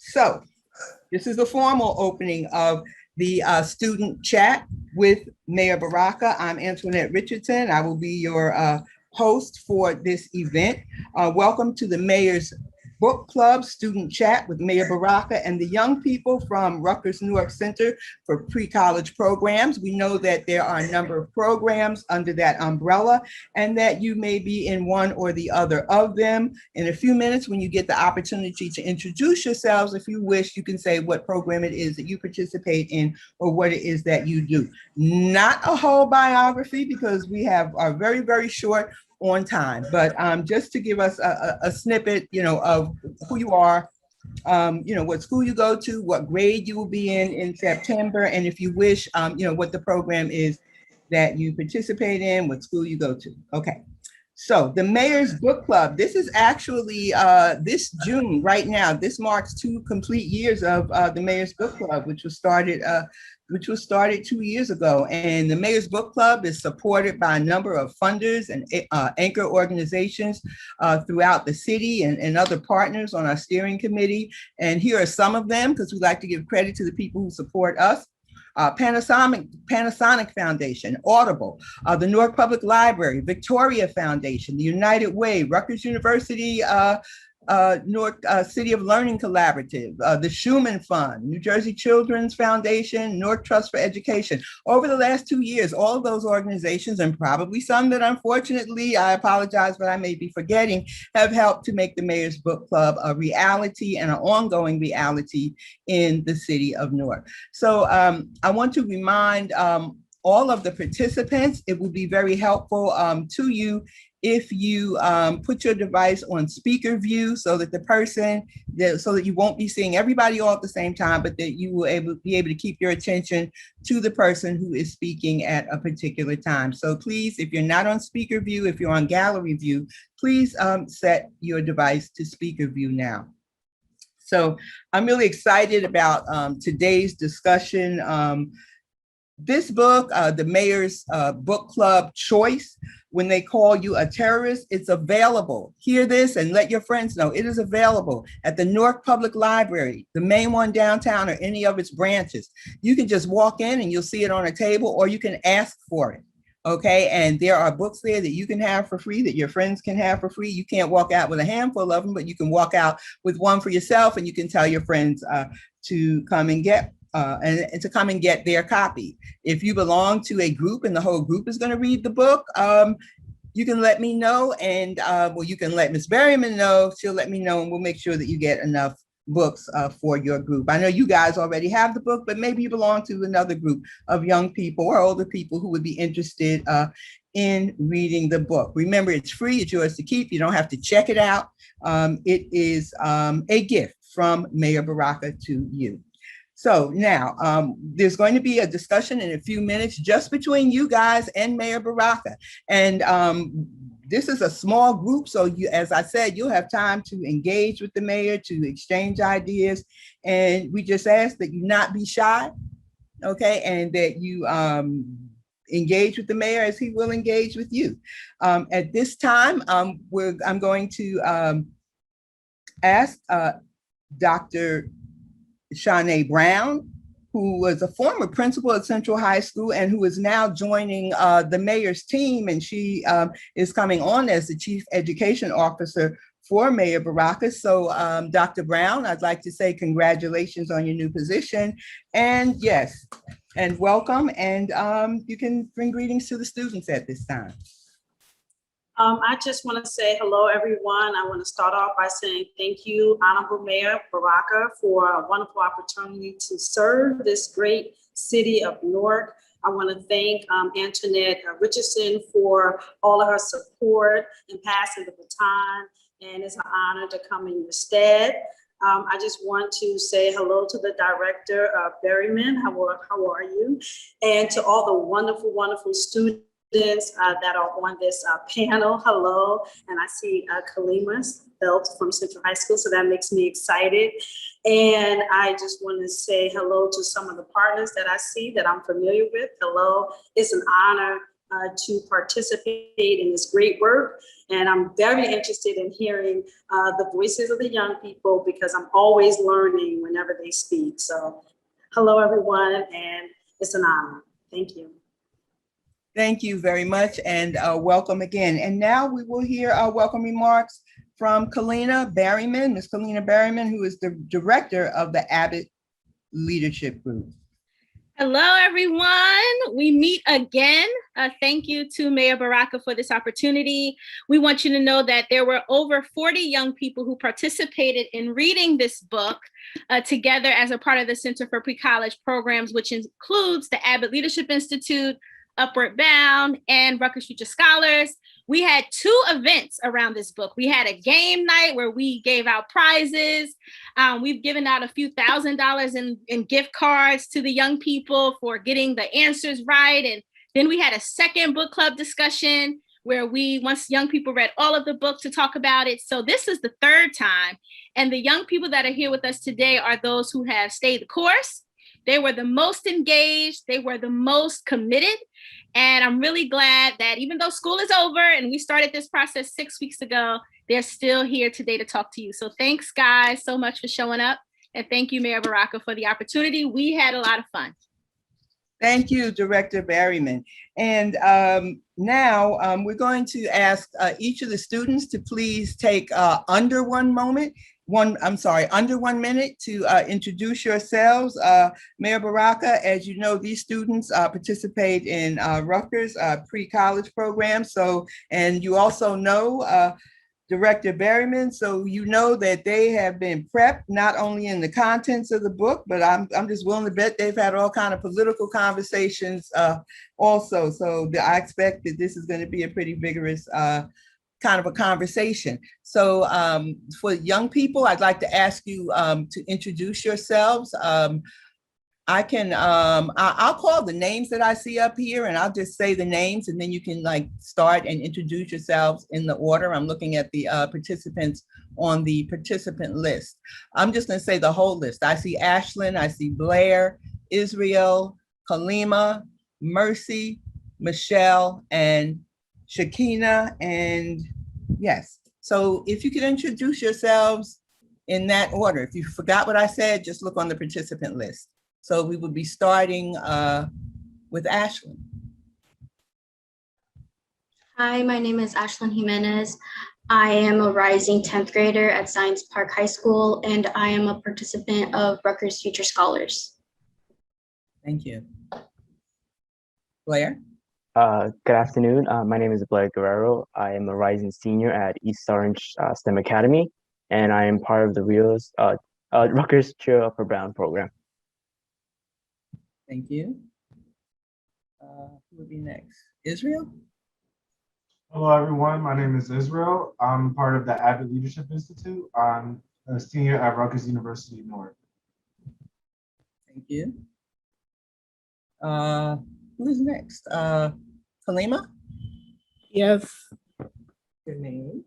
So this is the formal opening of the student chat with Mayor Baraka. I'm Antoinette Richardson. I will be your host for this event. Welcome to the Mayor's Book Club Student Chat with Mayor Baraka and the young people from Rutgers Newark Center for Pre-College Programs. We know that there are a number of programs under that umbrella and that you may be in one or the other of them. In a few minutes, when you get the opportunity to introduce yourselves, if you wish, you can say what program it is that you participate in or what it is that you do. Not a whole biography because we have are very, very short on time, but just to give us a snippet, of who you are, what school you go to, what grade you will be in September, and if you wish, what the program is that you participate in, what school you go to. Okay. So the Mayor's Book Club, this is actually this June right now. This marks 2 complete years of the Mayor's Book Club, which was started 2 years ago. And the Mayor's Book Club is supported by a number of funders and anchor organizations throughout the city and other partners on our steering committee. And here are some of them, because we like to give credit to the people who support us. Panasonic Foundation, Audible, the Newark Public Library, Victoria Foundation, the United Way, Rutgers University, Newark City of Learning Collaborative, the Schumann Fund, New Jersey Children's Foundation, Newark Trust for Education. Over the last 2 years, all of those organizations, and probably some that unfortunately, I apologize, but I may be forgetting, have helped to make the Mayor's Book Club a reality and an ongoing reality in the city of Newark. So I want to remind all of the participants, it would be very helpful to you if you put your device on speaker view so that so that you won't be seeing everybody all at the same time, but that you will be able to keep your attention to the person who is speaking at a particular time. So please, if you're not on speaker view, if you're on gallery view, please set your device to speaker view now. So I'm really excited about today's discussion. This book, the Mayor's Book Club Choice, when they call you a terrorist, it's available. Hear this and let your friends know. It is available at the Newark Public Library, the main one downtown, or any of its branches. You can just walk in and you'll see it on a table, or you can ask for it. Okay, and there are books there that you can have for free, that your friends can have for free. You can't walk out with a handful of them, but you can walk out with one for yourself, and you can tell your friends to come and get and to come and get their copy. If you belong to a group and the whole group is going to read the book, you can let me know, and you can let Ms. Berryman know. She'll let me know, and we'll make sure that you get enough books for your group. I know you guys already have the book, but maybe you belong to another group of young people or older people who would be interested in reading the book. Remember, it's free. It's yours to keep. You don't have to check it out. It is a gift from Mayor Baraka to you. So now there's going to be a discussion in a few minutes just between you guys and Mayor Baraka. And this is a small group. So you, as I said, you'll have time to engage with the mayor, to exchange ideas. And we just ask that you not be shy, okay? And that you engage with the mayor as he will engage with you. At this time, I'm going to ask Dr. Shanae Brown, who was a former principal at Central High School and who is now joining the mayor's team. And she is coming on as the Chief Education Officer for Mayor Baraka. So Dr. Brown, I'd like to say congratulations on your new position. And yes, and welcome. And you can bring greetings to the students at this time. I just want to say hello, everyone. I want to start off by saying thank you, Honorable Mayor Baraka, for a wonderful opportunity to serve this great city of Newark. I want to thank Antoinette Richardson for all of her support in passing the baton, and it's an honor to come in your stead. I just want to say hello to the director, Berryman. How are you? And to all the wonderful, wonderful students that are on this panel. Hello, and I see Kalima Belt from Central High School, so that makes me excited. And I just want to say hello to some of the partners that I see that I'm familiar with. Hello, it's an honor to participate in this great work. And I'm very interested in hearing the voices of the young people because I'm always learning whenever they speak. So hello, everyone, and it's an honor. Thank you. Thank you very much, and welcome again. And now we will hear our welcome remarks from Kalina Berryman, Ms. Kalina Berryman, who is the director of the Abbott Leadership Group. Hello, everyone. We meet again. Thank you to Mayor Baraka for this opportunity. We want you to know that there were over 40 young people who participated in reading this book together as a part of the Center for Pre-College Programs, which includes the Abbott Leadership Institute, Upward Bound, and Rutgers Future Scholars. We had 2 events around this book. We had a game night where we gave out prizes. We've given out a few $1,000s in gift cards to the young people for getting the answers right. And then we had a second book club discussion where once young people read all of the book to talk about it. So this is the 3rd time. And the young people that are here with us today are those who have stayed the course. They were the most engaged. They were the most committed. And I'm really glad that even though school is over and we started this process 6 weeks ago, they're still here today to talk to you. So thanks, guys, so much for showing up. And thank you, Mayor Baraka, for the opportunity. We had a lot of fun. Thank you, Director Berryman. And now we're going to ask each of the students to please take under 1 minute to introduce yourselves. Mayor Baraka, as you know, these students participate in Rutgers pre-college program. So, and you also know Director Berryman, so you know that they have been prepped not only in the contents of the book, but I'm just willing to bet they've had all kind of political conversations also. So I expect that this is going to be a pretty vigorous kind of a conversation. So for young people, I'd like to ask you to introduce yourselves. I'll call the names that I see up here and I'll just say the names and then you can like start and introduce yourselves in the order. I'm looking at the participants on the participant list. I'm just gonna say the whole list. I see Ashlyn, I see Blair, Israel, Kalima, Mercy, Michelle, and Shakina, and yes. So if you could introduce yourselves in that order. If you forgot what I said, just look on the participant list. So we would be starting with Ashlyn. Hi, my name is Ashlyn Jimenez. I am a rising 10th grader at Science Park High School, and I am a participant of Rutgers Future Scholars. Thank you. Blair? Good afternoon. My name is Blair Guerrero. I am a rising senior at East Orange STEM Academy, and I am part of the Rutgers Cheer Upward Bound program. Thank you. Who will be next? Israel? Hello, everyone. My name is Israel. I'm part of the Abbott Leadership Institute. I'm a senior at Rutgers University North. Thank you. Who is next? Kalima? Yes, Your name?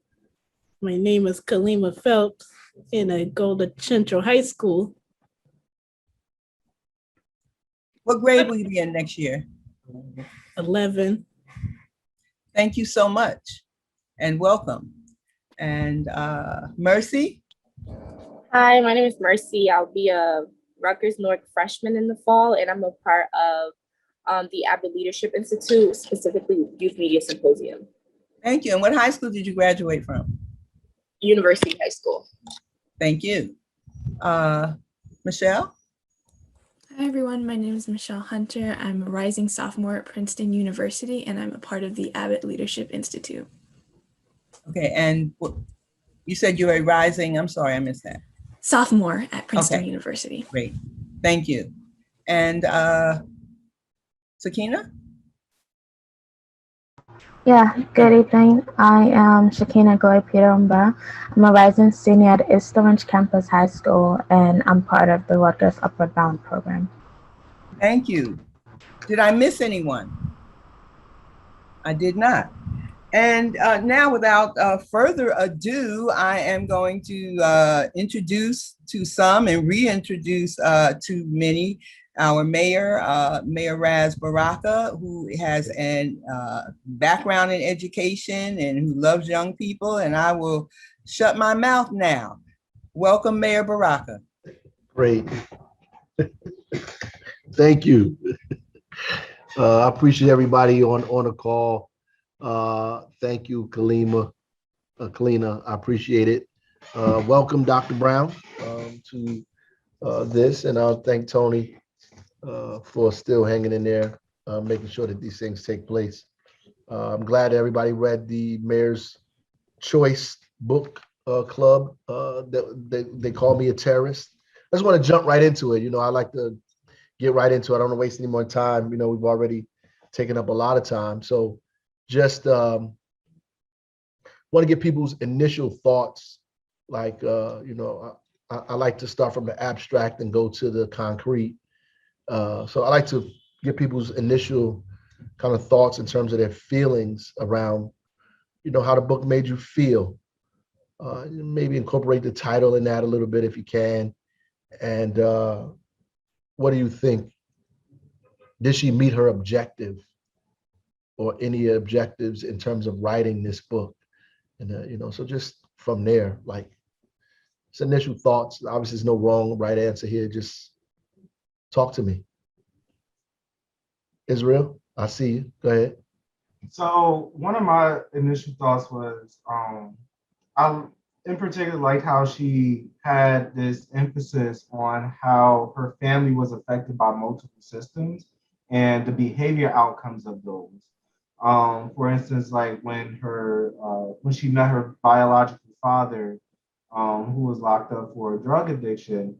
my name is Kalima Phelps, and I go to Central High School. What grade will you be in next year? 11. Thank you so much and welcome. And Mercy? Hi, my name is Mercy. I'll be a Rutgers North freshman in the fall, and I'm a part of the Abbott Leadership Institute, specifically Youth Media Symposium. Thank you. And what high school did you graduate from? University High School. Thank you. Michelle? Hi everyone, my name is Michelle Hunter. I'm a rising sophomore at Princeton University and I'm a part of the Abbott Leadership Institute. Okay, and you said you're a rising, I'm sorry, I missed that. Sophomore at Princeton Okay. University. Great, thank you. And Sakina? Yeah, good evening. I am Shakina Goy Pirumba. I'm a rising senior at East Orange Campus High School, and I'm part of the Rutgers Upward Bound program. Thank you. Did I miss anyone? I did not. And now, without further ado, I am going to introduce to some and reintroduce to many our mayor, Mayor Raz Baraka, who has a background in education and who loves young people. And I will shut my mouth now. Welcome, Mayor Baraka. Great. Thank you. I appreciate everybody on the call. Thank you, Kalina. I appreciate it. Welcome, Dr. Brown, to this, and I'll thank Tony for still hanging in there, making sure that these things take place. I'm glad everybody read the Mayor's Choice book club. They call me a terrorist. I just want to jump right into it. You know, I like to get right into it. I don't want to waste any more time. You know, we've already taken up a lot of time. So just want to get people's initial thoughts. Like, you know, I like to start from the abstract and go to the concrete. So I like to get people's initial kind of thoughts in terms of their feelings around, you know, how the book made you feel. Maybe incorporate the title in that a little bit if you can. And what do you think? Did she meet her objective or any objectives in terms of writing this book? And, you know, so just from there, like, it's initial thoughts. Obviously, there's no wrong or right answer here. Just talk to me. Israel, I see you. Go ahead. So one of my initial thoughts was, I in particular liked how she had this emphasis on how her family was affected by multiple systems and the behavior outcomes of those. For instance, like when she met her biological father, who was locked up for a drug addiction,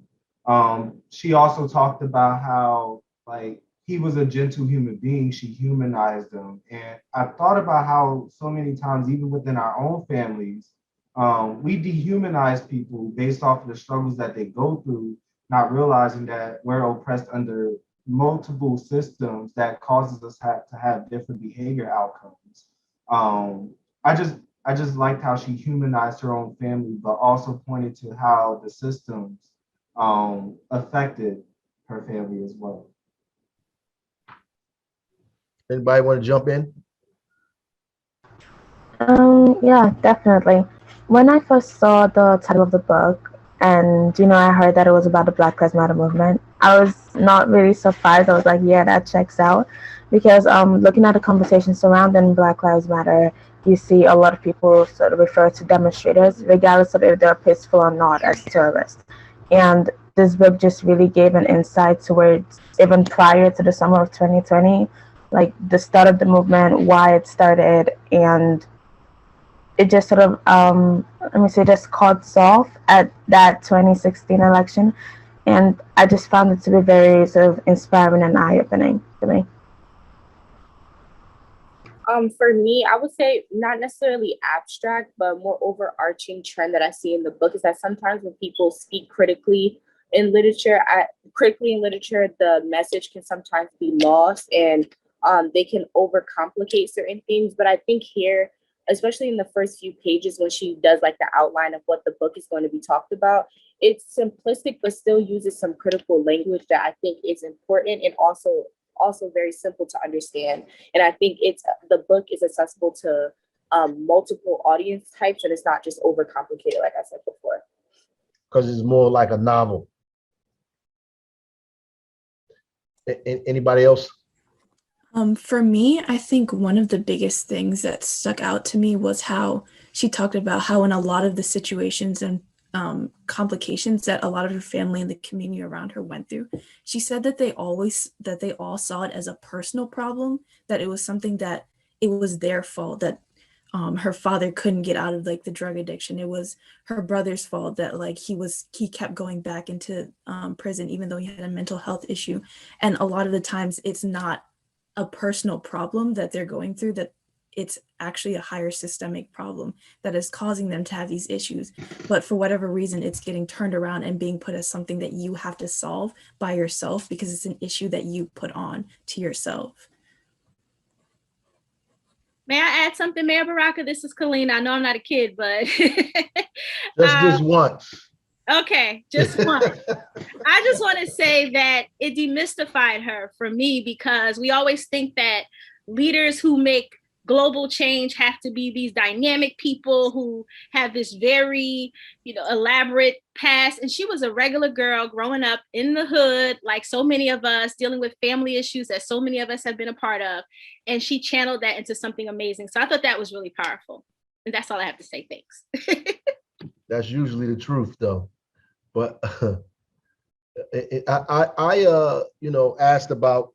she also talked about how, like, he was a gentle human being. She humanized him. And I thought about how so many times, even within our own families, we dehumanize people based off of the struggles that they go through, not realizing that we're oppressed under multiple systems that causes us to have different behavior outcomes. I just liked how she humanized her own family, but also pointed to how the systems affected her family as well. Anybody want to jump in? Yeah, definitely. When I first saw the title of the book and, you know, I heard that it was about the Black Lives Matter movement, I was not really surprised. I was like, yeah, that checks out. Because looking at the conversation surrounding Black Lives Matter, you see a lot of people sort of refer to demonstrators, regardless of if they're peaceful or not, as terrorists. And this book just really gave an insight to where even prior to the summer of 2020, like the start of the movement, why it started, and it just sort of, just cuts off at that 2016 election. And I just found it to be very sort of inspiring and eye-opening to me. For me, I would say not necessarily abstract, but more overarching trend that I see in the book is that sometimes when people speak critically in literature, the message can sometimes be lost and they can overcomplicate certain things. But I think here, especially in the first few pages, when she does like the outline of what the book is going to be talked about, it's simplistic, but still uses some critical language that I think is important and also very simple to understand. And I think the book is accessible to multiple audience types, and it's not just overcomplicated, like I said before. Because it's more like a novel. Anybody else? For me, I think one of the biggest things that stuck out to me was how she talked about how in a lot of the situations and complications that a lot of her family and the community around her went through, she said that they all saw it as a personal problem, that it was something that it was their fault, that her father couldn't get out of like the drug addiction. It was her brother's fault that like he kept going back into prison even though he had a mental health issue. And a lot of the times it's not a personal problem that they're going through, that it's actually a higher systemic problem that is causing them to have these issues. But for whatever reason, it's getting turned around and being put as something that you have to solve by yourself because it's an issue that you put on to yourself. May I add something, Mayor Baraka? This is Kalina. I know I'm not a kid, but Just once. okay, just one. I just want to say that it demystified her for me, because we always think that leaders who make global change have to be these dynamic people who have this very, elaborate past. And she was a regular girl growing up in the hood, like so many of us, dealing with family issues that so many of us have been a part of. And she channeled that into something amazing. So I thought that was really powerful. And that's all I have to say. Thanks. That's usually the truth, though. But I asked about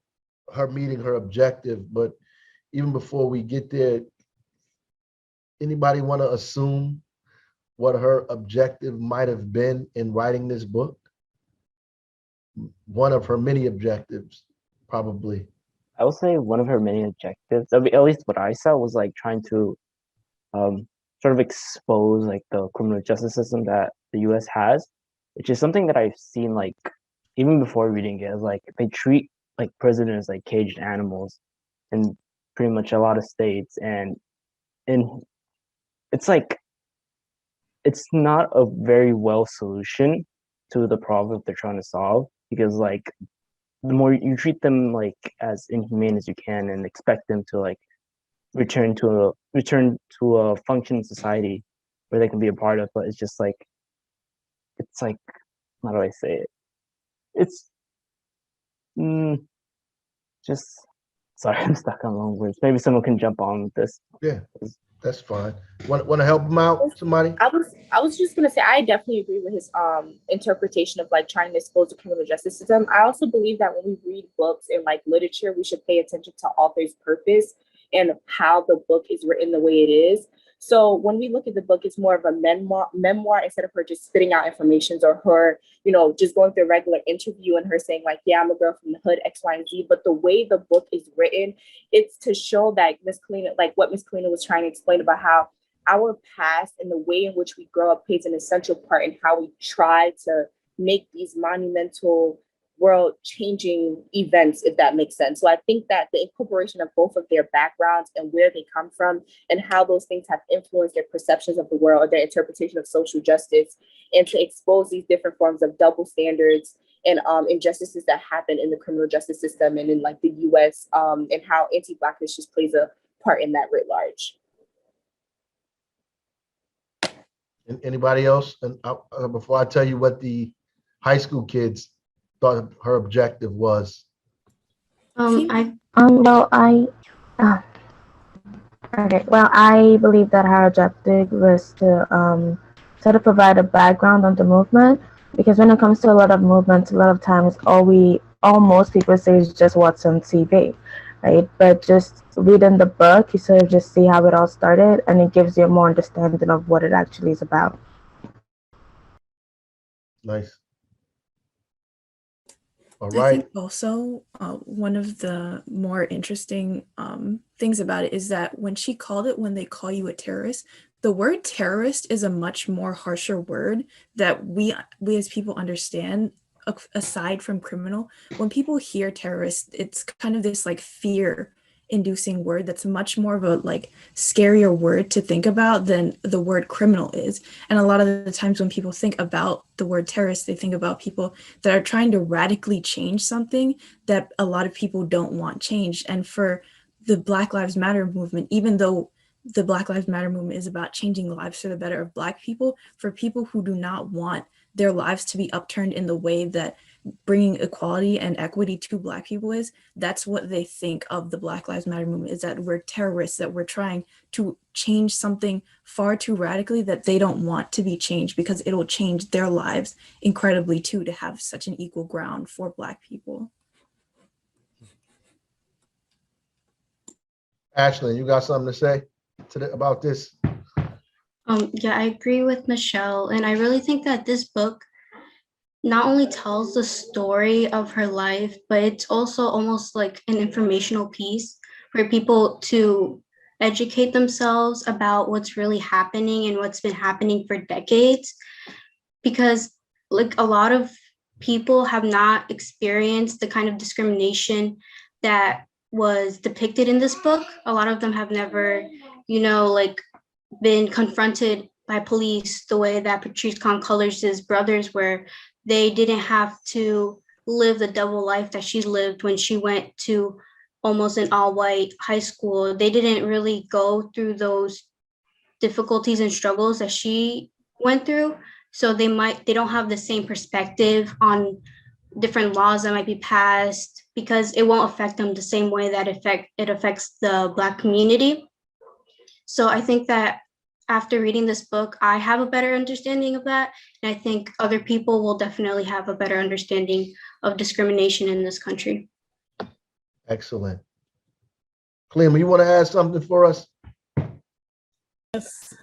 her meeting her objective, but even before we get there, anybody want to assume what her objective might have been in writing this book? One of her many objectives, probably. I would say one of her many objectives, at least what I saw, was like trying to sort of expose like the criminal justice system that the US has, which is something that I've seen like even before reading it, is like they treat like prisoners like caged animals in pretty much a lot of states, and it's like it's not a very well solution to the problem that they're trying to solve, because like the more you treat them like as inhumane as you can and expect them to like return to a functioning society where they can be a part of, but it's just like how do I say it? It's just sorry, I'm stuck on long words. Maybe someone can jump on with this. Yeah, that's fine. Want to help him out, somebody? I was just gonna say I definitely agree with his interpretation of like trying to expose the criminal justice system. I also believe that when we read books and like literature, we should pay attention to author's purpose and how the book is written the way it is. So when we look at the book, it's more of a memoir instead of her just spitting out information, or her, just going through a regular interview and her saying like, yeah, I'm a girl from the hood, X, Y, and Z. But the way the book is written, it's to show that Miss Kalina, like what Miss Kalina was trying to explain about how our past and the way in which we grow up plays an essential part in how we try to make these monumental world changing events, if that makes sense. So I think that the incorporation of both of their backgrounds and where they come from and how those things have influenced their perceptions of the world or their interpretation of social justice, and to expose these different forms of double standards and injustices that happen in the criminal justice system and in like the US, and how anti-Blackness just plays a part in that writ large. Anybody else? And before I tell you what the high school kids thought her objective was. Okay. Well, I believe that her objective was to sort of provide a background on the movement, because when it comes to a lot of movements, a lot of times all most people say is just what's on TV, right? But just reading the book, you sort of just see how it all started, and it gives you a more understanding of what it actually is about. Nice. All I right. think also one of the more interesting things about it is that when she called it, when they call you a terrorist, the word terrorist is a much more harsher word that we as people understand, aside from criminal. When people hear terrorist, it's kind of this like fear inducing word that's much more of a like scarier word to think about than the word criminal is. And a lot of the times when people think about the word terrorist, they think about people that are trying to radically change something that a lot of people don't want changed. And for the Black Lives Matter movement, even though the Black Lives Matter movement is about changing lives for the better of Black people, for people who do not want their lives to be upturned in the way that bringing equality and equity to Black people is, that's what they think of the Black Lives Matter movement, is that we're terrorists, that we're trying to change something far too radically that they don't want to be changed, because it'll change their lives incredibly too, to have such an equal ground for Black people. Ashlyn, you got something to say about this? Yeah, I agree with Michelle, and I really think that this book not only tells the story of her life, but it's also almost like an informational piece for people to educate themselves about what's really happening and what's been happening for decades. Because like a lot of people have not experienced the kind of discrimination that was depicted in this book. A lot of them have never, you know, like been confronted by police the way that Patrice Concolors' brothers were. They didn't have to live the double life that she lived when she went to almost an all-white high school. They didn't really go through those difficulties and struggles that she went through. So they don't have the same perspective on different laws that might be passed because it won't affect them the same way that it affects the Black community. So I think that after reading this book, I have a better understanding of that. And I think other people will definitely have a better understanding of discrimination in this country. Excellent. Kalima, you want to add something for us? Yes.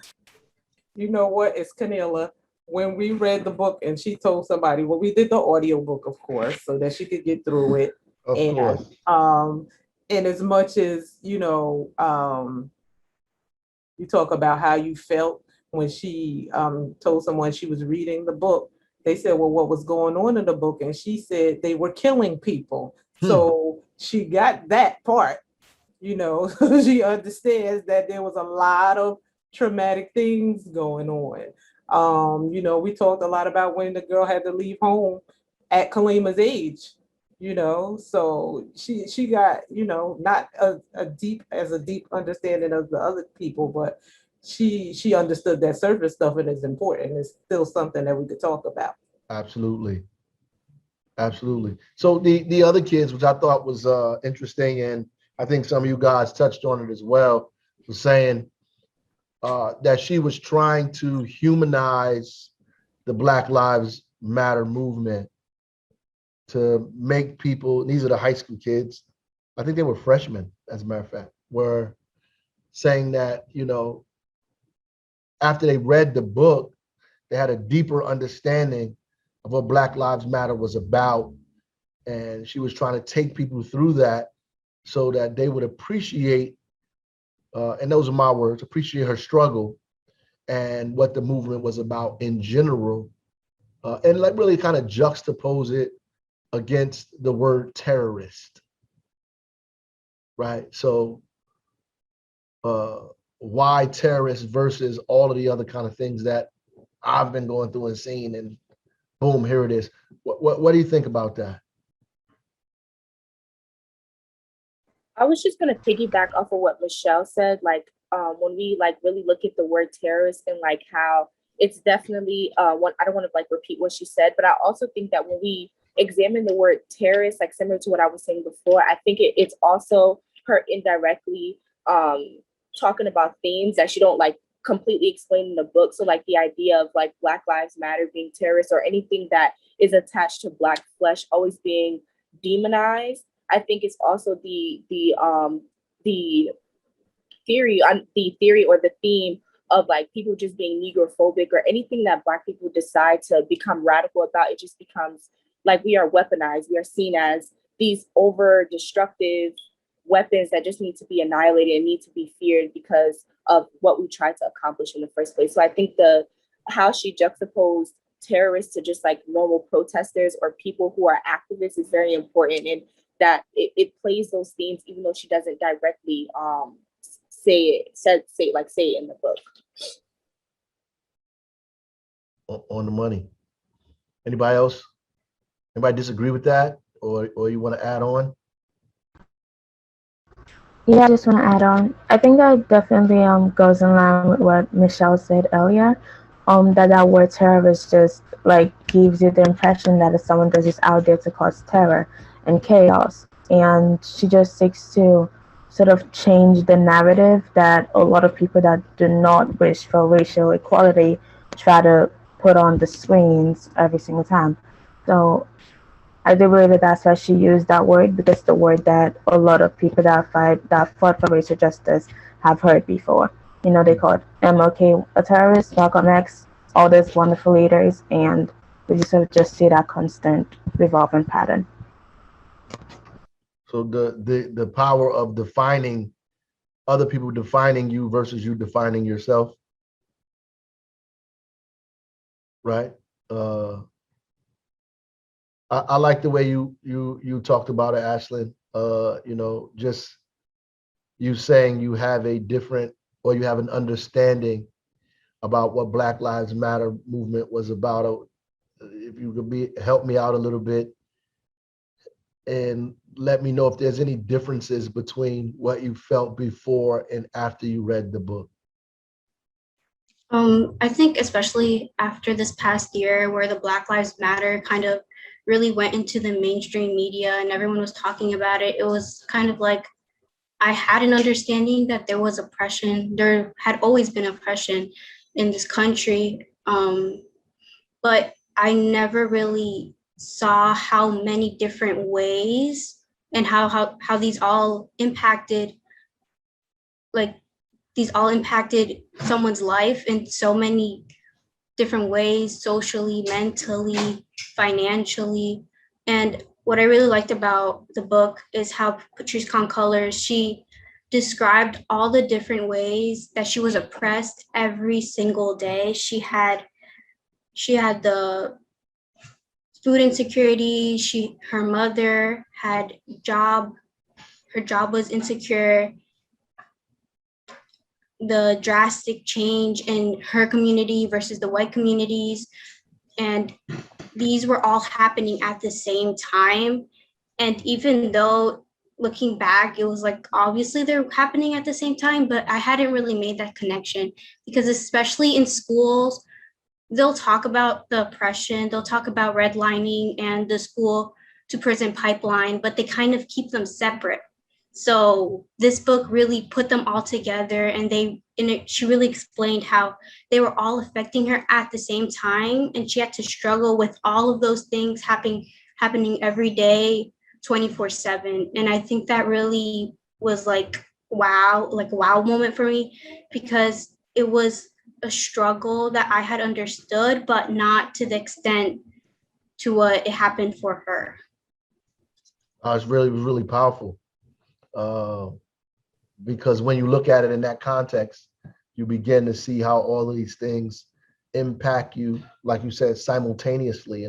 You know what? It's Kanila. When we read the book and she told somebody, well, we did the audio book, of course, so that she could get through it. Of course. And as much as, you know, you talk about how you felt when she told someone she was reading the book, they said, well, what was going on in the book? And she said they were killing people. So she got that part, you know, she understands that there was a lot of traumatic things going on. You know, we talked a lot about when the girl had to leave home at Kalima's age, you know, so she got, you know, not a deep understanding of the other people, but she understood that surface stuff and it's important. It's still something that we could talk about. Absolutely. Absolutely. So the other kids, which I thought was interesting, and I think some of you guys touched on it as well, was saying that she was trying to humanize the Black Lives Matter movement to make people, these are the high school kids, I think they were freshmen, as a matter of fact, were saying that, you know, after they read the book, they had a deeper understanding of what Black Lives Matter was about. And she was trying to take people through that so that they would appreciate, and those are my words, appreciate her struggle and what the movement was about in general, and like really kind of juxtapose it against the word terrorist, right? So why terrorist versus all of the other kind of things that I've been going through and seeing, and boom, here it is. What do you think about that? I was just gonna piggyback off of what Michelle said, like when we like really look at the word terrorist and like how it's definitely one, I don't want to like repeat what she said, but I also think that when we examine the word terrorist, like similar to what I was saying before, I think it's also her indirectly talking about themes that she don't like completely explain in the book. So like the idea of like Black Lives Matter being terrorists or anything that is attached to Black flesh always being demonized. I think it's also the theory or the theme of like people just being negrophobic or anything that Black people decide to become radical about. It just becomes like we are weaponized. We are seen as these over destructive weapons that just need to be annihilated and need to be feared because of what we tried to accomplish in the first place. So I think how she juxtaposed terrorists to just like normal protesters or people who are activists is very important, and that it plays those themes even though she doesn't directly say it in the book. On the money. Anybody else? Anybody disagree with that, or you want to add on? Yeah, I just want to add on. I think that definitely goes in line with what Michelle said earlier. That word terrorist just like gives you the impression that if someone that's just out there to cause terror and chaos, and she just seeks to sort of change the narrative that a lot of people that do not wish for racial equality try to put on the screens every single time. So I do believe that that's why she used that word, because the word that a lot of people that fought for racial justice have heard before. You know, they called MLK a terrorist, Malcolm X, all those wonderful leaders, and we sort of just see that constant revolving pattern. So the power of defining other people defining you versus you defining yourself, right? I like the way you talked about it, Ashlyn. just you saying you have a different, or you have an understanding about what Black Lives Matter movement was about. If you could help me out a little bit and let me know if there's any differences between what you felt before and after you read the book. I think especially after this past year where the Black Lives Matter kind of really went into the mainstream media and everyone was talking about it, it was kind of like I had an understanding that there was oppression. There had always been oppression in this country, but I never really saw how many different ways and how these all impacted, like these all impacted someone's life in so many different ways, socially, mentally, financially. And what I really liked about the book is how Patrisse Khan-Cullors, she described all the different ways that she was oppressed every single day. She had the food insecurity, her mother had her job was insecure, the drastic change in her community versus the white communities. And these were all happening at the same time. And even though looking back, it was like, obviously they're happening at the same time, but I hadn't really made that connection because especially in schools, they'll talk about the oppression, they'll talk about redlining and the school to prison pipeline, but they kind of keep them separate. So this book really put them all together, and she really explained how they were all affecting her at the same time, and she had to struggle with all of those things happening every day, 24/7. And I think that really was like a wow moment for me, because it was a struggle that I had understood, but not to the extent to what it happened for her. It was really powerful. Because when you look at it in that context, you begin to see how all of these things impact you, like you said, simultaneously.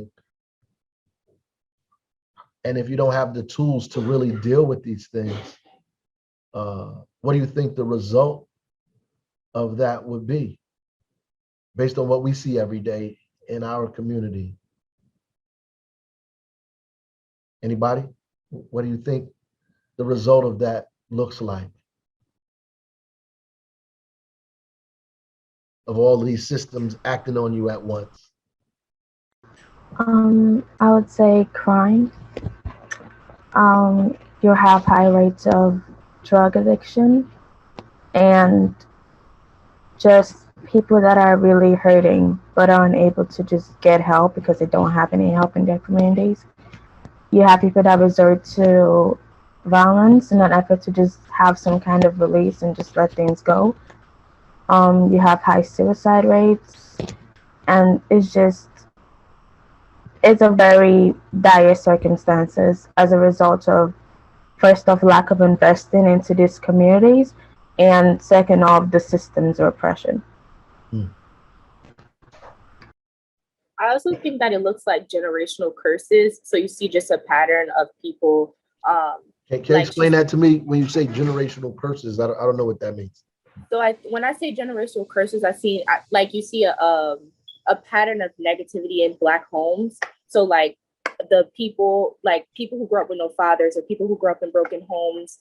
And if you don't have the tools to really deal with these things, what do you think the result of that would be based on what we see every day in our community? Anybody? What do you think the result of that looks like? Of all these systems acting on you at once? I would say crime. You have high rates of drug addiction and just people that are really hurting but are unable to just get help because they don't have any help in their communities. You have people that resort to violence in an effort to just have some kind of release and just let things go. You have high suicide rates, and it's a very dire circumstances as a result of, first off, lack of investing into these communities, and second off, the systems of oppression. I also think that it looks like generational curses. So you see just a pattern of people. Can you explain that to me when you say generational curses? I don't know what that means. So when I say generational curses, you see a pattern of negativity in Black homes. So like the people who grew up with no fathers, or people who grew up in broken homes,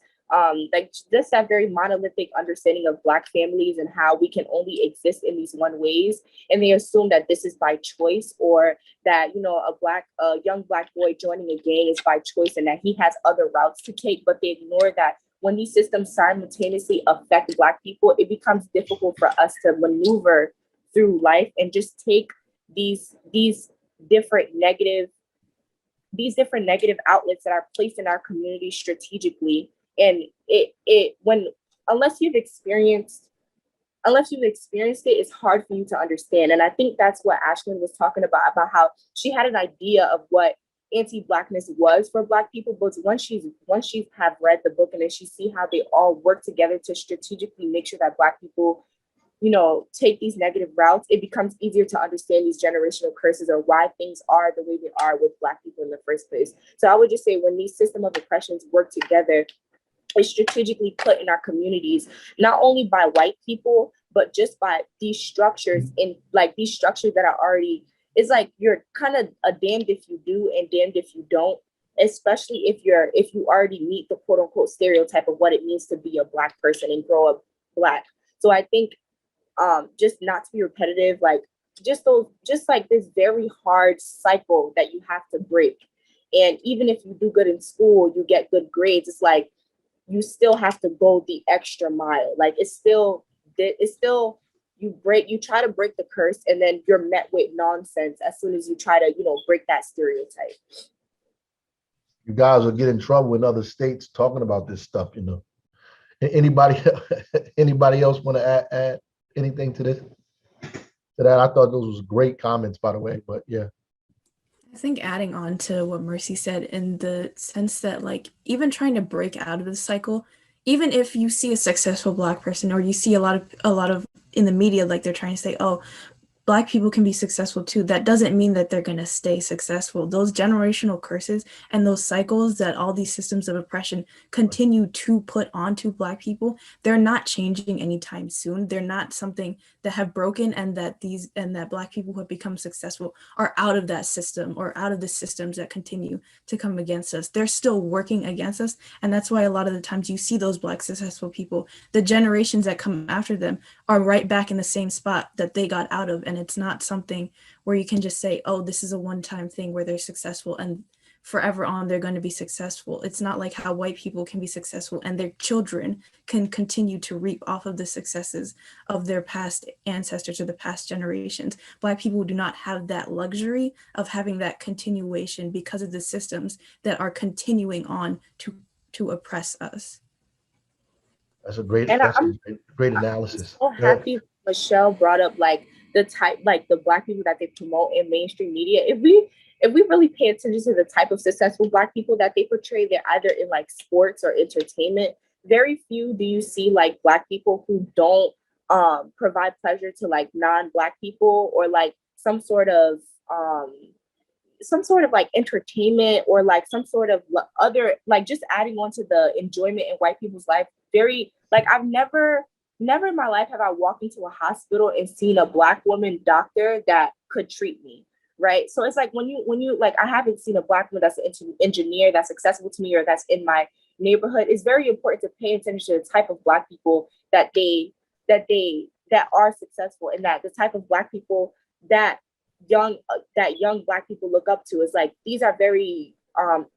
like just that very monolithic understanding of Black families and how we can only exist in these one ways. And they assume that this is by choice, or that, a young Black boy joining a gang is by choice and that he has other routes to take. But they ignore that when these systems simultaneously affect Black people, it becomes difficult for us to maneuver through life and just take these different negative outlets that are placed in our community strategically. And unless you've experienced it, it's hard for you to understand. And I think that's what Ashlyn was talking about how she had an idea of what anti-Blackness was for Black people, but once she have read the book and then she see how they all work together to strategically make sure that Black people take these negative routes, it becomes easier to understand these generational curses or why things are the way they are with Black people in the first place. So I would just say when these system of oppressions work together, it's strategically put in our communities, not only by white people, but just by these structures these structures that are already, it's like you're kind of a damned if you do and damned if you don't, especially if you already meet the quote unquote stereotype of what it means to be a Black person and grow up Black. So I think just not to be repetitive, just like this very hard cycle that you have to break. And even if you do good in school, you get good grades, it's like you still have to go the extra mile. Like it's still you try to break the curse, and then you're met with nonsense as soon as you try to, break that stereotype. You guys will get in trouble in other states talking about this stuff, Anybody else want to add anything to this? To that, I thought those was great comments, by the way, but yeah. I think adding on to what Mercy said, in the sense that like even trying to break out of the cycle, even if you see a successful Black person, or you see a lot of in the media, like they're trying to say, oh, Black people can be successful too, that doesn't mean that they're going to stay successful. Those generational curses and those cycles that all these systems of oppression continue to put onto Black people, they're not changing anytime soon. They're not something that have broken, and that Black people who have become successful are out of that system, or out of the systems that continue to come against us. They're still working against us. And that's why a lot of the times you see those Black successful people, the generations that come after them are right back in the same spot that they got out of. And it's not something where you can just say, oh, this is a one-time thing where they're successful and forever on they're going to be successful. It's not like how white people can be successful and their children can continue to reap off of the successes of their past ancestors or the past generations. Black people do not have that luxury of having that continuation because of the systems that are continuing on to oppress us. That's a great analysis. I'm so happy Michelle brought up the Black people that they promote in mainstream media. If we really pay attention to the type of successful Black people that they portray, they're either in like sports or entertainment. Very few do you see like Black people who don't provide pleasure to like non-Black people, or like some sort of like entertainment, or like some sort of other, like just adding on to the enjoyment in white people's life. Very like I've never in my life have I walked into a hospital and seen a Black woman doctor that could treat me, right? So it's like when you like, I haven't seen a Black woman that's an engineer that's accessible to me or that's in my neighborhood. It's very important to pay attention to the type of Black people that are successful, and that the type of Black people that young Black people look up to. Is like these are very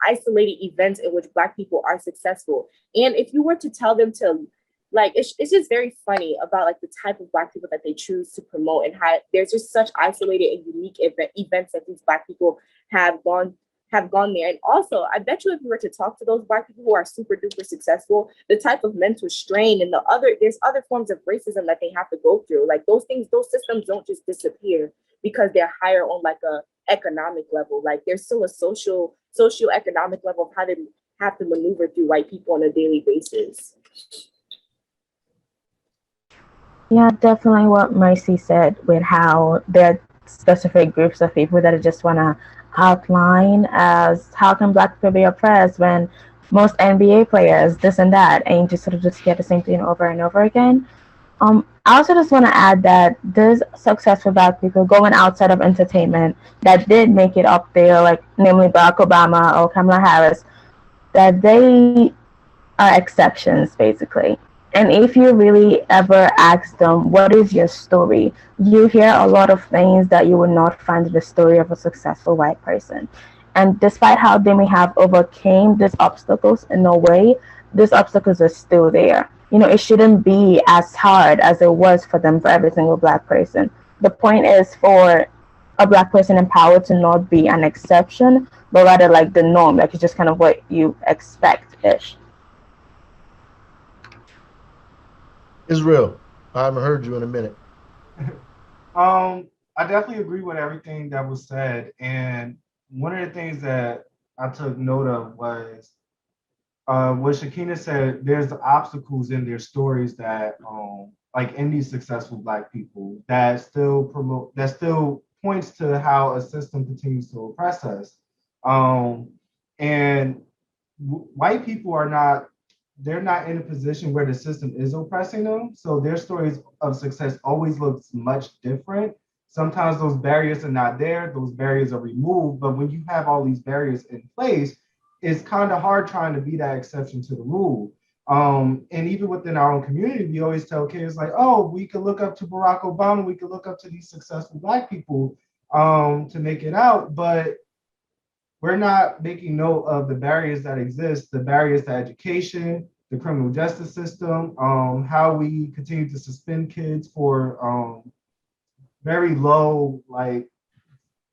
isolated events in which Black people are successful. And if you were to tell them to like, it's just very funny about like the type of Black people that they choose to promote, and how there's just such isolated and unique events that these Black people have gone there. And also, I bet you if you were to talk to those Black people who are super duper successful, the type of mental strain and there's other forms of racism that they have to go through. Like those systems don't just disappear because they're higher on like a economic level. Like there's still a socio-economic level of how they have to maneuver through white people on a daily basis. Yeah, definitely what Mercy said, with how there are specific groups of people that just want to outline as how can Black people be oppressed when most NBA players, this and that, and just sort of just get the same thing over and over again. I also just want to add that there's successful Black people going outside of entertainment that did make it up there, like namely Barack Obama or Kamala Harris, that they are exceptions basically. And if you really ever ask them, what is your story? You hear a lot of things that you would not find in the story of a successful white person. And despite how they may have overcame these obstacles in a way, these obstacles are still there. It shouldn't be as hard as it was for them, for every single Black person. The point is for a Black person in power to not be an exception, but rather like the norm, like it's just kind of what you expect-ish. Israel, I haven't heard you in a minute. I definitely agree with everything that was said. And one of the things that I took note of was what Shakina said, there's the obstacles in their stories that like in these successful Black people that still points to how a system continues to oppress us. And white people they're not in a position where the system is oppressing them. So their stories of success always looks much different. Sometimes those barriers are not there, those barriers are removed. But when you have all these barriers in place, it's kind of hard trying to be that exception to the rule. And even within our own community, we always tell kids like, oh, we could look up to Barack Obama, we could look up to these successful Black people to make it out. But we're not making note of the barriers that exist, the barriers to education, the criminal justice system, how we continue to suspend kids for very low, like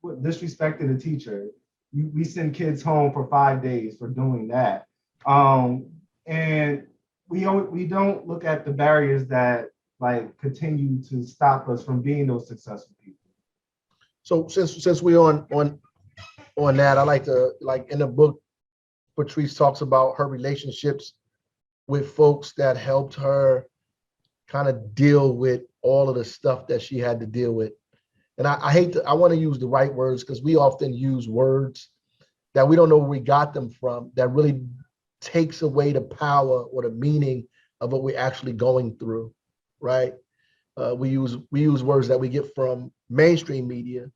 disrespecting a teacher. We send kids home for 5 days for doing that. And we don't look at the barriers that like continue to stop us from being those successful people. So since we're on that, I like to, like in the book, Patrice talks about her relationships with folks that helped her kind of deal with all of the stuff that she had to deal with. And I want to use the right words because we often use words that we don't know where we got them from that really takes away the power or the meaning of what we're actually going through, right? We use words that we get from mainstream media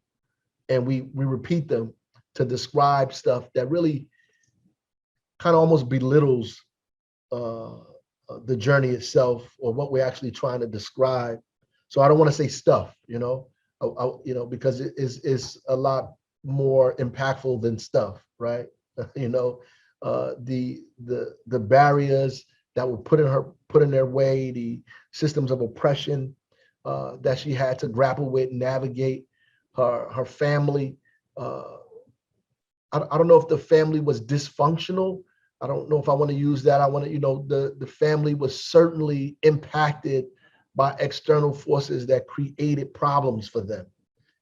and we repeat them to describe stuff that really kind of almost belittles the journey itself or what we're actually trying to describe. So I don't want to say stuff, because it is a lot more impactful than stuff, right? The barriers that were put in their way, the systems of oppression that she had to grapple with, navigate, her family. I don't know if the family was dysfunctional. I don't know if I want to use that. I want to, the family was certainly impacted by external forces that created problems for them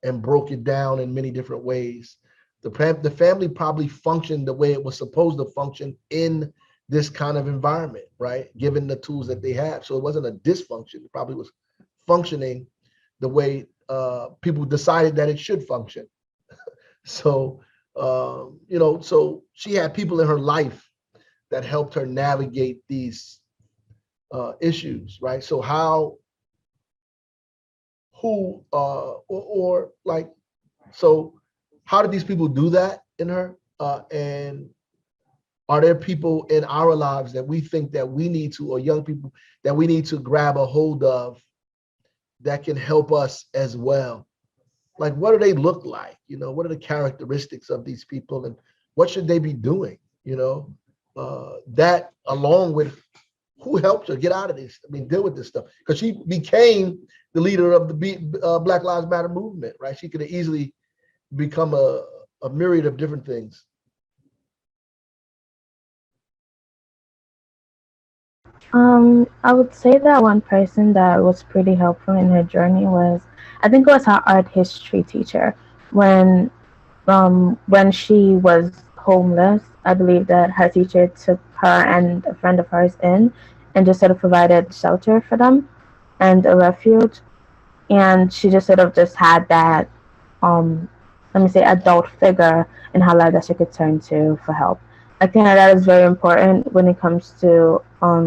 and broke it down in many different ways. The family probably functioned the way it was supposed to function in this kind of environment, right? Given the tools that they have. So it wasn't a dysfunction. It probably was functioning the way people decided that it should function. So, so she had people in her life that helped her navigate these issues, right? So how did these people do that in her? And are there people in our lives that we think that we need to, or young people that we need to grab a hold of that can help us as well? Like, what do they look like? What are the characteristics of these people and what should they be doing? That along with who helped her get out of this, deal with this stuff. Because she became the leader of the Black Lives Matter movement, right? She could have easily become a myriad of different things. I would say that one person that was pretty helpful in her journey was, I think it was her art history teacher. When she was homeless, I believe that her teacher took her and a friend of hers in and just sort of provided shelter for them and a refuge. And she just sort of just had that, adult figure in her life that she could turn to for help. I think that is very important when it comes to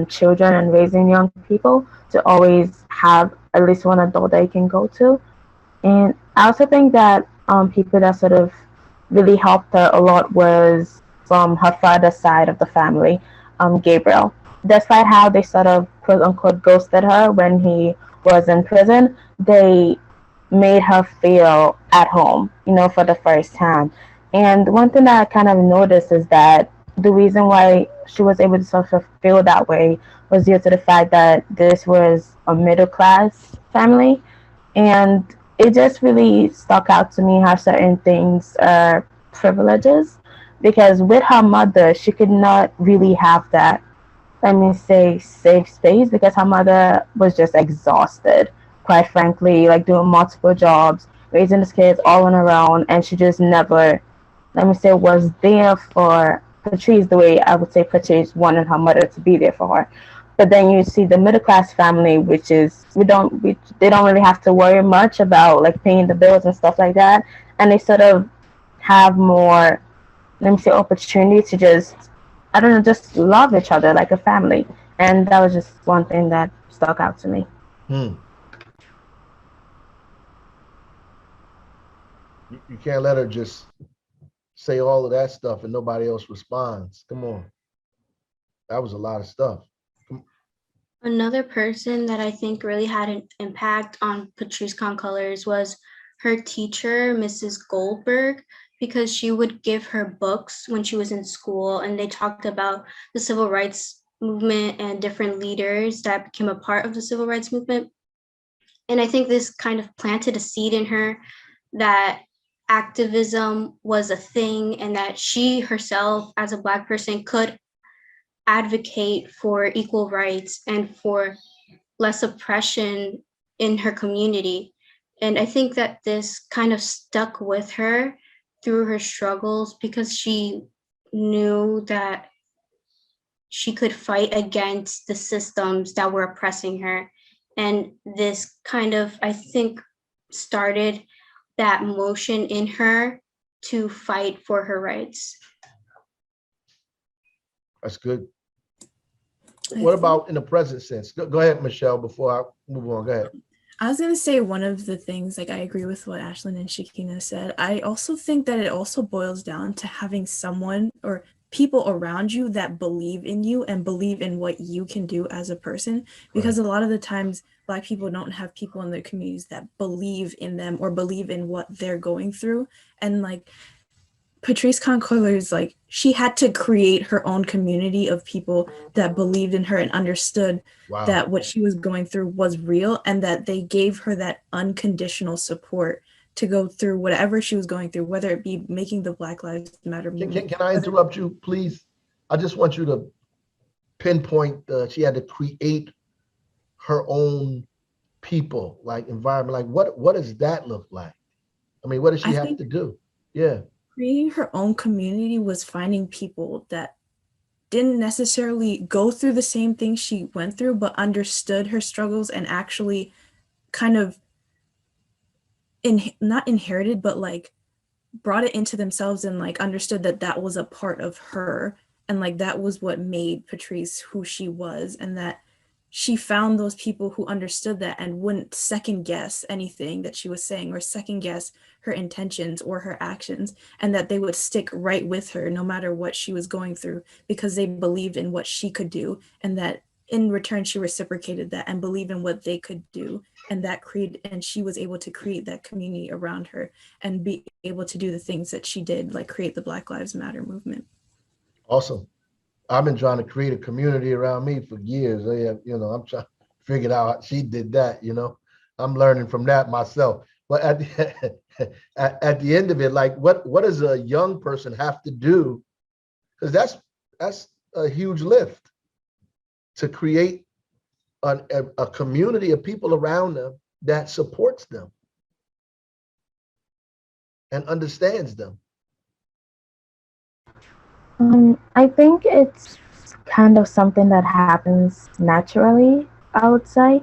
children and raising young people, to always have at least one adult that you can go to. And I also think that people that sort of really helped her a lot was from her father's side of the family, Gabriel. Despite how they sort of quote unquote ghosted her when he was in prison, they made her feel at home, for the first time. And one thing that I kind of noticed is that the reason why she was able to sort of feel that way was due to the fact that this was a middle class family. And it just really stuck out to me how certain things are privileges, because with her mother, she could not really have that, safe space, because her mother was just exhausted, quite frankly, like doing multiple jobs, raising the kids all on her own, and she just never, was there for Patrice the way I would say Patrice wanted her mother to be there for her. But then you see the middle class family, which is they don't really have to worry much about like paying the bills and stuff like that, and they sort of have more, let me say, opportunity to just, I don't know, just love each other like a family. And that was just one thing that stuck out to me. You can't let her just say all of that stuff and nobody else responds. Come on. That was a lot of stuff. Another person that I think really had an impact on Patrisse Concolors was her teacher, Mrs. Goldberg, because she would give her books when she was in school, and they talked about the civil rights movement and different leaders that became a part of the civil rights movement. And I think this kind of planted a seed in her that activism was a thing, and that she herself as a Black person could advocate for equal rights and for less oppression in her community. And I think that this kind of stuck with her through her struggles, because she knew that she could fight against the systems that were oppressing her. And this kind of, I think, started that motion in her to fight for her rights. That's good. What about in the present sense? Go ahead, Michelle, before I move on. Go ahead. I was going to say one of the things, like I agree with what Ashlyn and Shakina said. I also think that it also boils down to having someone or people around you that believe in you and believe in what you can do as a person. Because a lot of the times Black people don't have people in their communities that believe in them or believe in what they're going through. And like Patrisse Concolors, like she had to create her own community of people that believed in her and understood that what she was going through was real, and that they gave her that unconditional support to go through whatever she was going through, whether it be making the Black Lives Matter movement. Can I interrupt you, please? I just want you to pinpoint, she had to create her own people, like environment. Like what does that look like? I mean, what does she have to do? Yeah. Creating her own community was finding people that didn't necessarily go through the same things she went through, but understood her struggles and actually kind of not inherited, but like brought it into themselves and like understood that that was a part of her. And like that was what made Patrisse who she was, and that she found those people who understood that and wouldn't second guess anything that she was saying or second guess her intentions or her actions, and that they would stick right with her no matter what she was going through, because they believed in what she could do, and that in return she reciprocated that and believed in what they could do, and she was able to create that community around her and be able to do the things that she did, like create the Black Lives Matter movement. Awesome. I've been trying to create a community around me for years. I'm trying to figure out how she did that. I'm learning from that myself. But at the end of it, like what does a young person have to do? Because that's a huge lift to create a community of people around them that supports them and understands them. I think it's kind of something that happens naturally, I would say.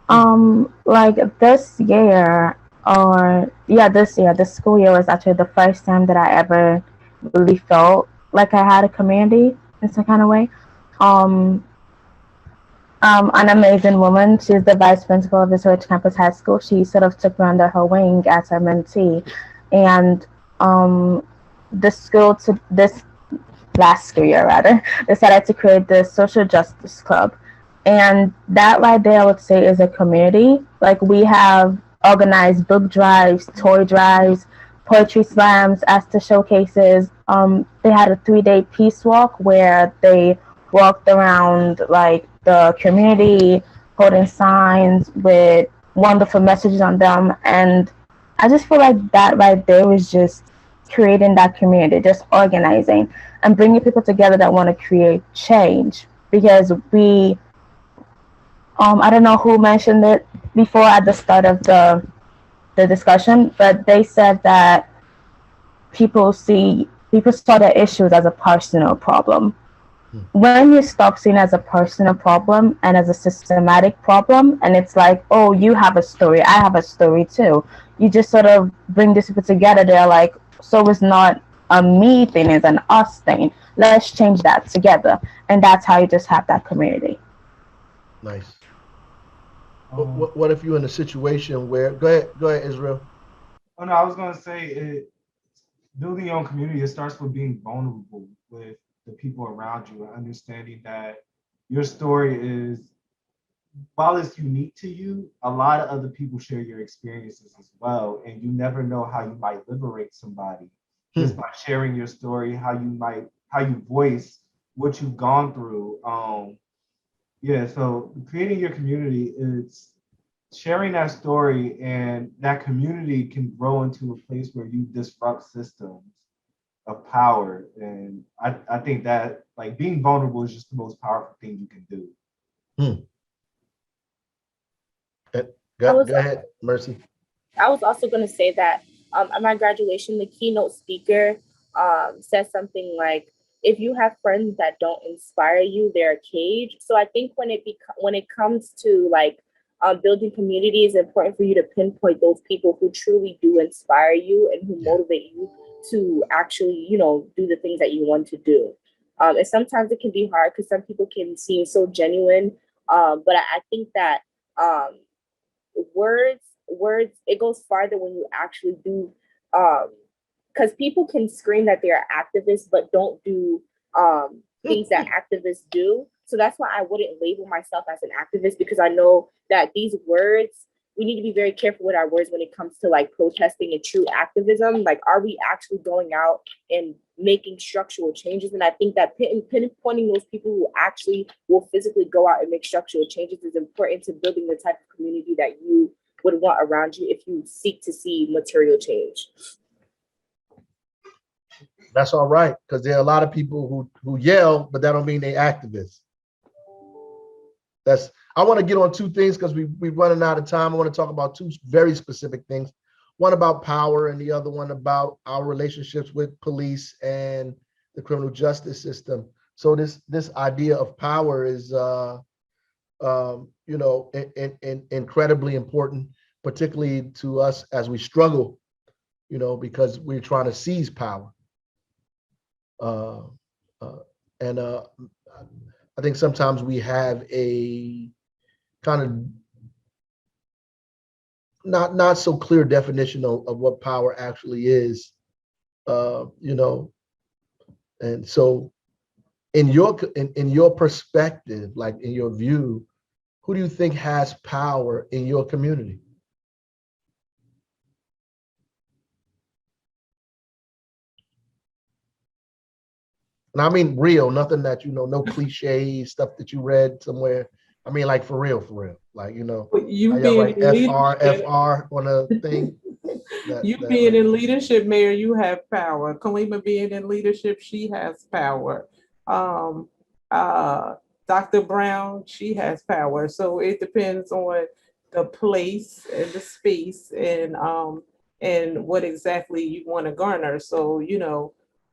Like this year, this school year was actually the first time that I ever really felt like I had a community in some kind of way. An amazing woman, she's the vice principal of Vista Ridge Campus High School. She sort of took me under her wing as her mentee. And this last school year rather, decided to create the Social Justice Club. And that right there, I would say, is a community. Like we have organized book drives, toy drives, poetry slams, Astor showcases. They had a 3-day peace walk where they walked around like the community holding signs with wonderful messages on them. And I just feel like that right there was just creating that community, just organizing and bringing people together that want to create change. Because we, I don't know who mentioned it before at the start of the discussion, but they said that people saw their issues as a personal problem. when you stop seeing as a personal problem and as a systematic problem, and it's like, oh, you have a story, I have a story too. You just sort of bring these people together. They're like, so it's not a me thing, it's an us thing. Let's change that together. And that's how you just have that community. Nice. What if you're in a situation where, go ahead, Israel. Oh no, I was gonna say building your own community, it starts with being vulnerable with the people around you and understanding that your story is, while it's unique to you, a lot of other people share your experiences as well. And you never know how you might liberate somebody just by sharing your story, how you voice what you've gone through. Yeah, so creating your community is sharing that story, and that community can grow into a place where you disrupt systems of power. And I think that like being vulnerable is just the most powerful thing you can do. Go ahead, Mercy. I was also going to say that at my graduation, the keynote speaker said something like, if you have friends that don't inspire you, they're a cage. So I think when it comes to like building community, it's important for you to pinpoint those people who truly do inspire you and who motivate you to actually, do the things that you want to do. And sometimes it can be hard because some people can seem so genuine. But I think that words, it goes farther when you actually do, because people can scream that they're activists, but don't do things that activists do. So that's why I wouldn't label myself as an activist, because I know that these words, we need to be very careful with our words when it comes to like protesting and true activism. Like, are we actually going out and making structural changes? And I think that pinpointing those people who actually will physically go out and make structural changes is important to building the type of community that you would want around you if you seek to see material change. That's all right, because there are a lot of people who yell, but that don't mean they activists. I want to get on two things because we're running out of time. I want to talk about two very specific things. One about power and the other one about our relationships with police and the criminal justice system. So this idea of power is incredibly important, particularly to us as we struggle, because we're trying to seize power. And I think sometimes we have a kind of not so clear definition of what power actually is, and so in your perspective, like in your view, who do you think has power in your community? And I mean real, nothing that, no cliche stuff that you read somewhere. I mean, like for real, like, you being like FR on a thing. Being in leadership, Mayor, you have power. Kalima being in leadership, she has power. Dr. Brown, she has power. So it depends on the place and the space and what exactly you want to garner. So,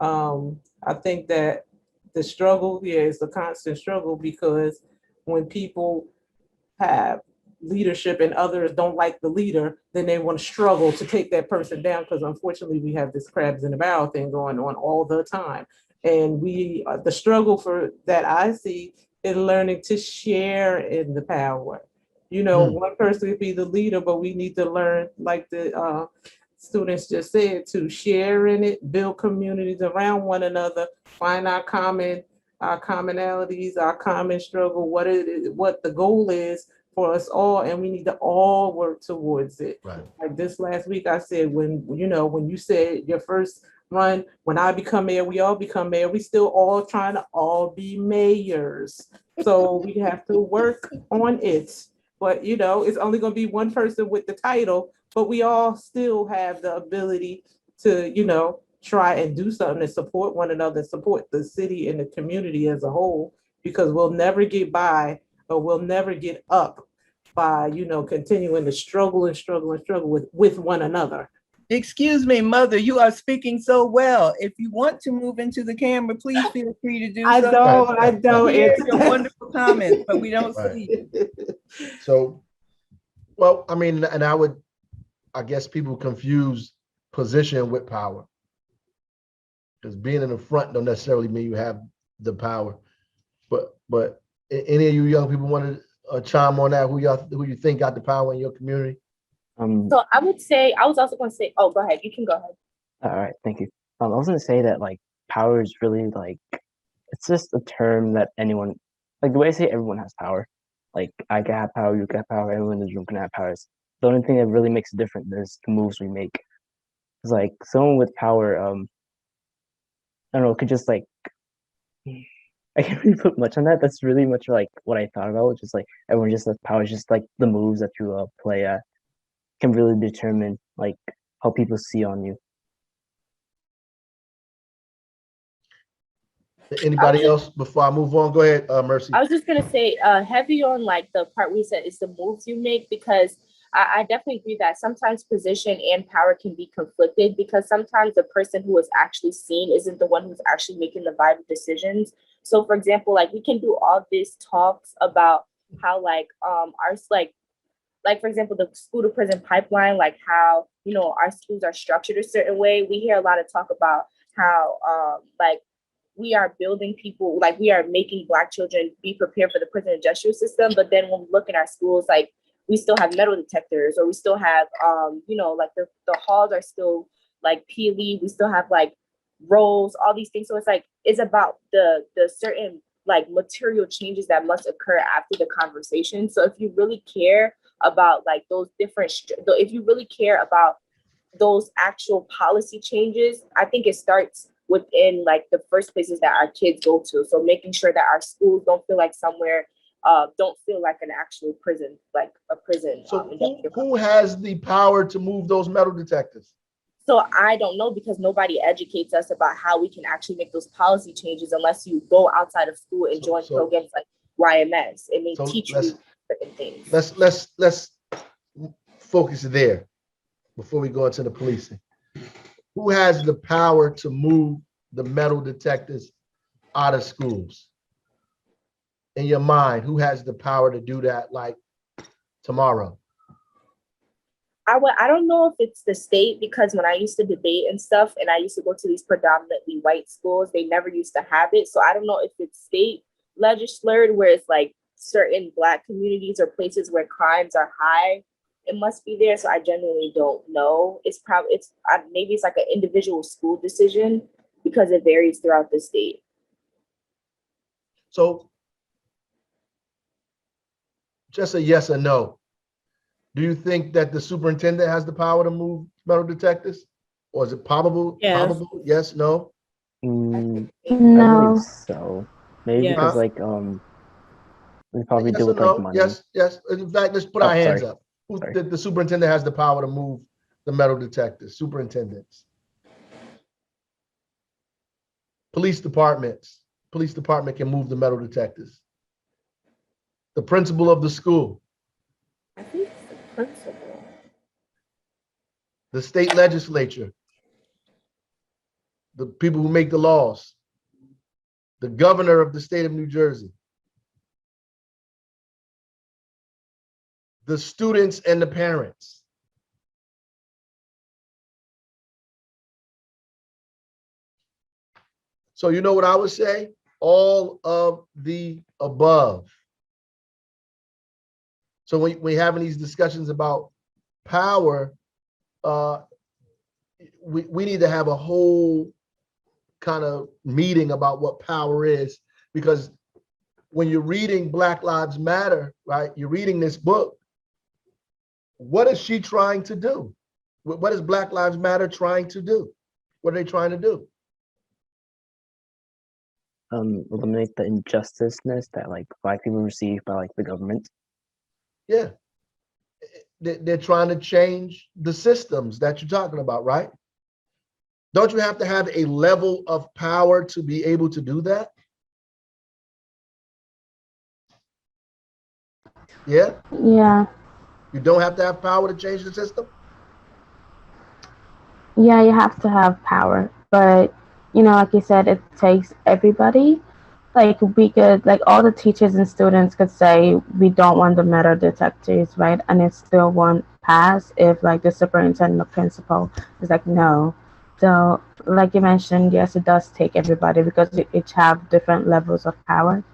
I think that the struggle, is a constant struggle, because when people have leadership and others don't like the leader, then they want to struggle to take that person down, because unfortunately we have this crabs in the barrel thing going on all the time. And the struggle for that I see is learning to share in the power. One person could be the leader, but we need to learn, like the students just said, to share in it, build communities around one another, find our commonalities, our common struggle, what the goal is for us all, and we need to all work towards it. Right. Like this last week, I said, when you said your first run, when I become mayor, we all become mayor. We still all trying to all be mayors. So we have to work on it. But it's only going to be one person with the title, but we all still have the ability to, try and do something to support one another, support the city and the community as a whole, because we'll never get by, or we'll never get up by, continuing to struggle with one another. Excuse me, Mother, you are speaking so well. If you want to move into the camera, please feel free to do so. I don't. We hear It's your wonderful comments, but we don't Right. see you. So, well, I mean, and I guess people confuse position with power. Because being in the front don't necessarily mean you have the power. But any of you young people want to chime on that? Who you think got the power in your community? So I would say, I was also going to say, oh, go ahead. You can go ahead. All right, thank you. I was going to say that like power is really like, it's just a term that anyone, like the way I say everyone has power. Like I can have power, you can have power, everyone in this room can have powers. The only thing that really makes a difference is the moves we make. It's like someone with power, I don't know, could just like, I can't really put much on that. That's really much like what I thought about, just like everyone just has power, just like the moves that you play at can really determine like how people see on you. Anybody else before I move on? Go ahead, Mercy. I was just gonna say, heavy on like the part we said is the moves you make, because I definitely agree that sometimes position and power can be conflicted, because sometimes the person who is actually seen isn't the one who's actually making the vital decisions. So for example, like we can do all these talks about how like our like for example, the school to prison pipeline, like how, you know, our schools are structured a certain way. We hear a lot of talk about how like we are building people, like we are making Black children be prepared for the prison and justice system. But then when we look in our schools, like we still have metal detectors, or we still have, you know, like the halls are still like PLE, we still have like roles, all these things. So it's like, it's about the certain like material changes that must occur after the conversation. So if you really care about like those different, if you really care about those actual policy changes, I think it starts within like the first places that our kids go to. So making sure that our schools don't feel like somewhere, don't feel like an actual prison, like a prison. So who has the power to move those metal detectors? So I don't know, because nobody educates us about how we can actually make those policy changes unless you go outside of school and join programs like YMS. It may teach you certain things. Let's focus there before we go into the policing. Who has the power to move the metal detectors out of schools? In your mind, who has the power to do that like tomorrow? I don't know if it's the state, because when I used to debate and stuff, and I used to go to these predominantly white schools, they never used to have it. So I don't know if it's state legislated, where it's like certain Black communities or places where crimes are high, it must be there. So I genuinely don't know. It's probably, maybe it's like an individual school decision, because it varies throughout the state. So just a yes or no. Do you think that the superintendent has the power to move metal detectors? Or is it probable? Yes. Probable? Yes, no? I No. believe so. Maybe Yeah. because like we probably Yes deal or with like no? money. Yes. In fact, let's put our hands Sorry. up. Who Sorry. the superintendent has the power to move the metal detectors? Superintendents. Police departments. Police department can move the metal detectors. The principal of the school. I think it's the principal. The state legislature. The people who make the laws. The governor of the state of New Jersey. The students and the parents. So you know what I would say? All of the above. So when we're having these discussions about power, we need to have a whole kind of meeting about what power is, because when you're reading Black Lives Matter, right? You're reading this book. What is she trying to do? What is Black Lives Matter trying to do? What are they trying to do? Eliminate the injusticeness that like Black people receive by like the government. Yeah. They're trying to change the systems that you're talking about, right? Don't you have to have a level of power to be able to do that? Yeah? Yeah. You don't have to have power to change the system? Yeah, you have to have power, but like you said, it takes everybody. Like we could, like all the teachers and students could say we don't want the metal detectors, right? And it still won't pass if like the superintendent or principal is like no. So like you mentioned, yes, it does take everybody because it each have different levels of power.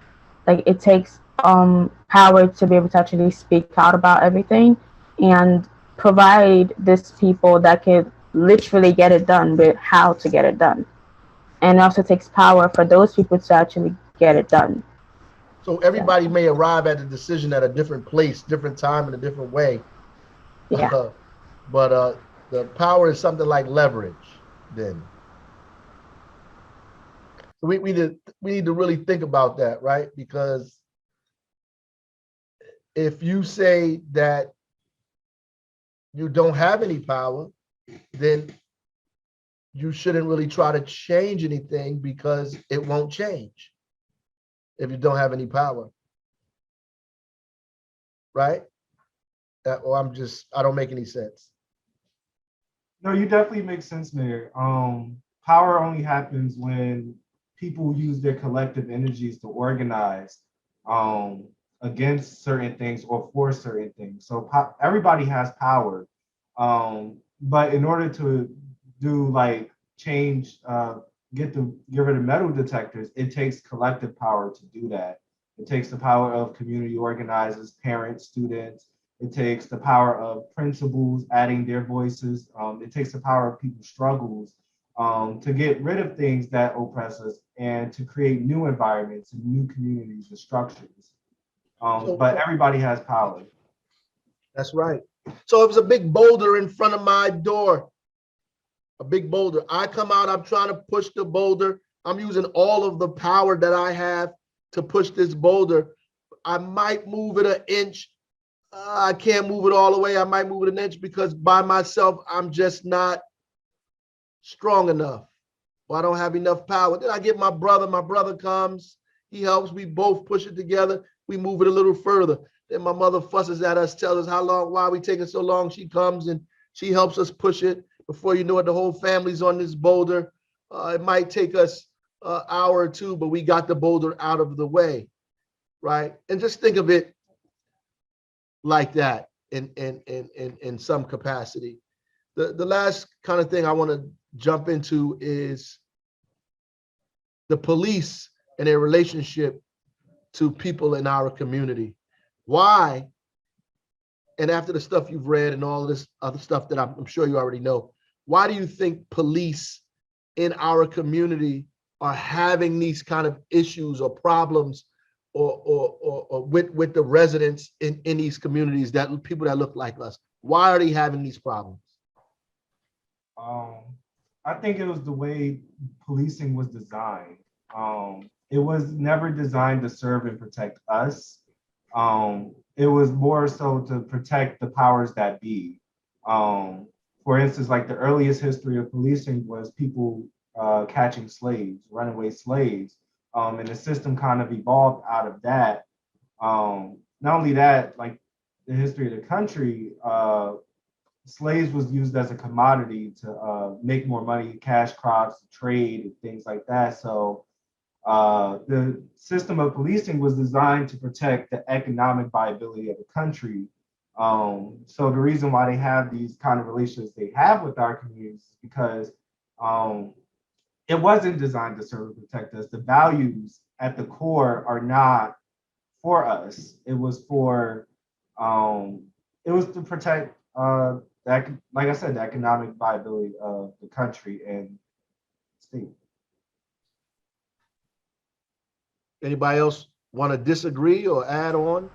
Like it takes power to be able to actually speak out about everything and provide these people that can literally get it done with how to get it done. And it also takes power for those people to actually get it done. So everybody may arrive at a decision at a different place, different time, in a different way. Yeah. But the power is something like leverage. Then so we need to really think about that, right? Because if you say that you don't have any power, then you shouldn't really try to change anything because it won't change if you don't have any power, right? Or I don't make any sense. No, you definitely make sense, Mayor. Power only happens when people use their collective energies to organize against certain things or for certain things. So everybody has power, but in order to do like change, get rid of metal detectors, it takes collective power to do that. It takes the power of community organizers, parents, students. It takes the power of principals adding their voices. It takes the power of people's struggles to get rid of things that oppress us and to create new environments and new communities and structures. But everybody has power. That's right. So if it's a big boulder in front of my door, a big boulder, I come out, I'm trying to push the boulder. I'm using all of the power that I have to push this boulder. I might move it an inch. I can't move it all the way. I might move it an inch because by myself, I'm just not strong enough. Or I don't have enough power. Then I get my brother comes, he helps, we both push it together. We move it a little further. Then my mother fusses at us, tells us why are we taking so long? She comes and she helps us push it. Before you know it, the whole family's on this boulder. It might take us an hour or two, but we got the boulder out of the way, right? And just think of it like that in some capacity. The last kind of thing I want to jump into is the police and their relationship to people in our community. Why? And after the stuff you've read and all of this other stuff that I'm sure you already know, why do you think police in our community are having these kind of issues or problems or with the residents in these communities, that people that look like us? Why are they having these problems? I think it was the way policing was designed. It was never designed to serve and protect us. It was more so to protect the powers that be. For instance, like the earliest history of policing was people catching slaves, runaway slaves. And the system kind of evolved out of that. Not only that, like the history of the country, slaves was used as a commodity to make more money, cash crops, trade, and things like that. So the system of policing was designed to protect the economic viability of the country. So the reason why they have these kind of relations they have with our communities is because it wasn't designed to serve and protect us. The values at the core are not for us. It was for it was to protect that, like I said, the economic viability of the country and state. Anybody else want to disagree or add on?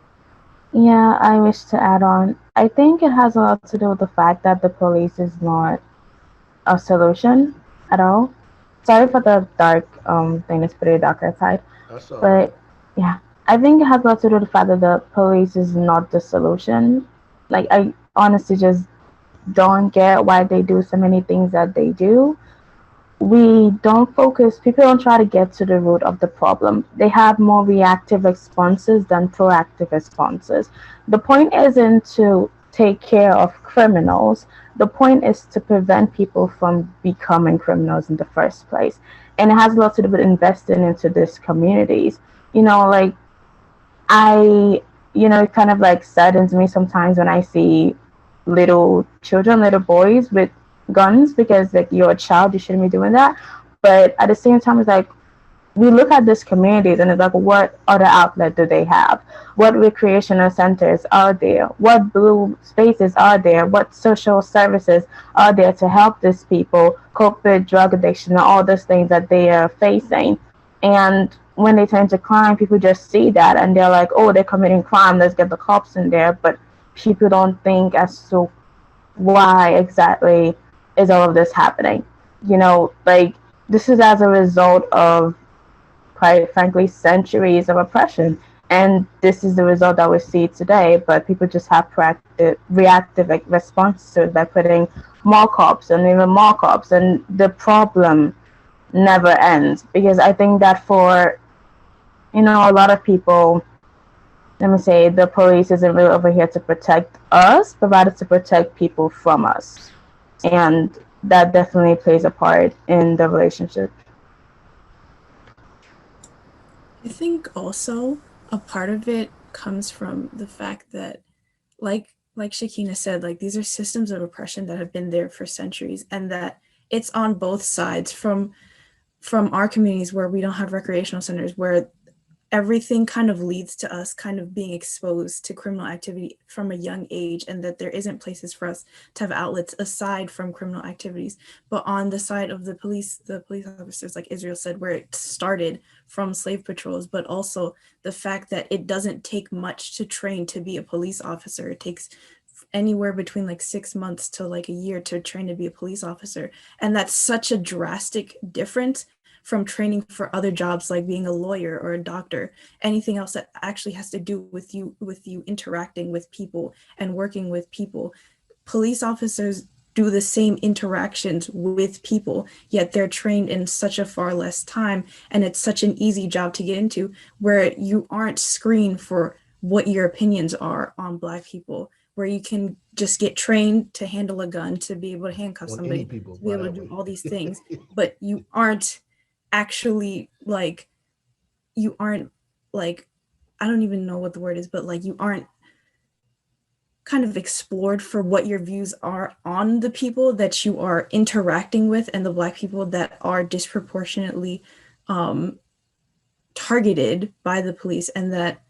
Yeah, I wish to add on. I think it has a lot to do with the fact that the police is not a solution at all. Sorry for the dark thing, it's pretty dark outside. That's all But right. yeah, I think it has a lot to do with the fact that the police is not the solution. Like I honestly just don't get why they do so many things that they do. We don't focus, people don't try to get to the root of the problem. They have more reactive responses than proactive responses. The point isn't to take care of criminals. The point is to prevent people from becoming criminals in the first place. And it has a lot to do with investing into these communities. You know, like it kind of like saddens me sometimes when I see little children, little boys with guns, because like you're a child, you shouldn't be doing that. But at the same time, it's like we look at these communities and it's like, what other outlet do they have? What recreational centers are there? What blue spaces are there? What social services are there to help these people cope with drug addiction and all those things that they are facing? And when they turn to crime, people just see that and they're like, oh, they're committing crime, let's get the cops in there. But people don't think as to why exactly is all of this happening. Like this is as a result of, quite frankly, centuries of oppression. And this is the result that we see today, but people just have reactive like, responses to it by putting more cops and even more cops. And the problem never ends, because I think that for, a lot of people, let me say, the police isn't really over here to protect us, but rather to protect people from us. And that definitely plays a part in the relationship. I think also a part of it comes from the fact that, like Shakina said, like these are systems of oppression that have been there for centuries, and that it's on both sides, from our communities where we don't have recreational centers, where everything kind of leads to us kind of being exposed to criminal activity from a young age, and that there isn't places for us to have outlets aside from criminal activities. But on the side of the police officers, like Israel said, where it started from slave patrols, but also the fact that it doesn't take much to train to be a police officer. It takes anywhere between like 6 months to like a year to train to be a police officer. And that's such a drastic difference from training for other jobs like being a lawyer or a doctor, anything else that actually has to do with you interacting with people and working with people. Police officers do the same interactions with people, yet they're trained in such a far less time, and it's such an easy job to get into, where you aren't screened for what your opinions are on Black people, where you can just get trained to handle a gun, to be able to handcuff somebody, people, to be able to do all these things, but you aren't actually like, I don't even know what the word is, but like you aren't kind of explored for what your views are on the people that you are interacting with, and the Black people that are disproportionately targeted by the police. And that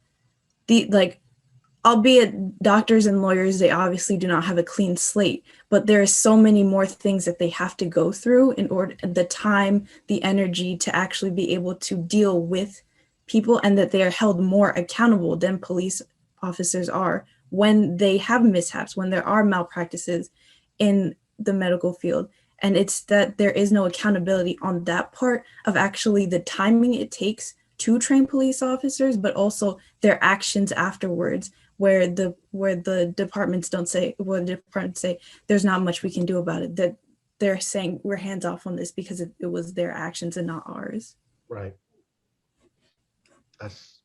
albeit doctors and lawyers, they obviously do not have a clean slate, but there are so many more things that they have to go through in order, the time, the energy to actually be able to deal with people, and that they are held more accountable than police officers are when they have mishaps, when there are malpractices in the medical field. And it's that there is no accountability on that part of actually the timing it takes to train police officers, but also their actions afterwards, where the departments say there's not much we can do about it, that they're saying we're hands off on this because it was their actions and not ours. Right. That's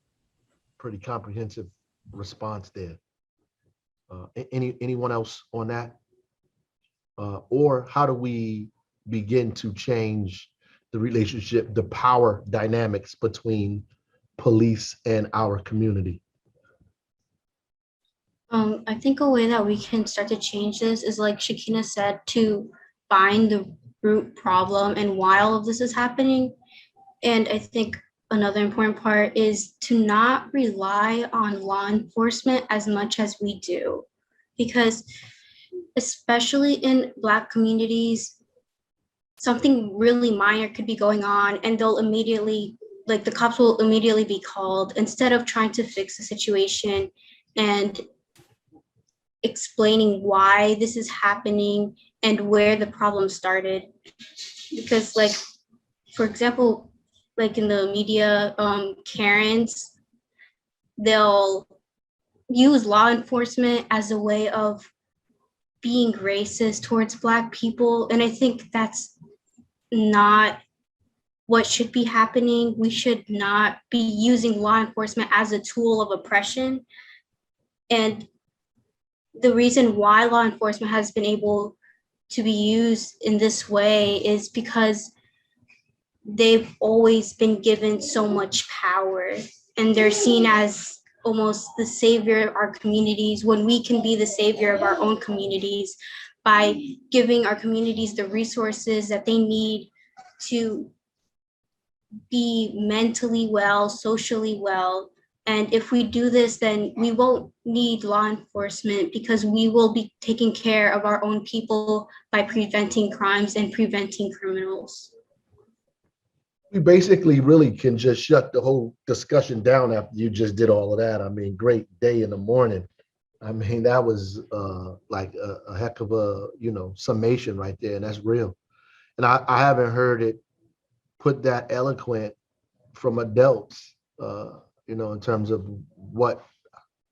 pretty comprehensive response there. Anyone else on that? Or how do we begin to change the relationship, the power dynamics between police and our community? I think a way that we can start to change this is, like Shakina said, to find the root problem and why all of this is happening. And I think another important part is to not rely on law enforcement as much as we do, because especially in Black communities, something really minor could be going on and they'll immediately, like the cops will immediately be called instead of trying to fix the situation and explaining why this is happening and where the problem started. Because like, for example, like in the media, Karens, they'll use law enforcement as a way of being racist towards Black people. And I think that's not what should be happening. We should not be using law enforcement as a tool of oppression. And the reason why law enforcement has been able to be used in this way is because they've always been given so much power, and they're seen as almost the savior of our communities, when we can be the savior of our own communities by giving our communities the resources that they need to be mentally well, socially well. And if we do this, then we won't need law enforcement, because we will be taking care of our own people by preventing crimes and preventing criminals. We basically really can just shut the whole discussion down after you just did all of that. I mean, great day in the morning. I mean, that was like a heck of a, summation right there, and that's real. And I haven't heard it put that eloquent from adults, in terms of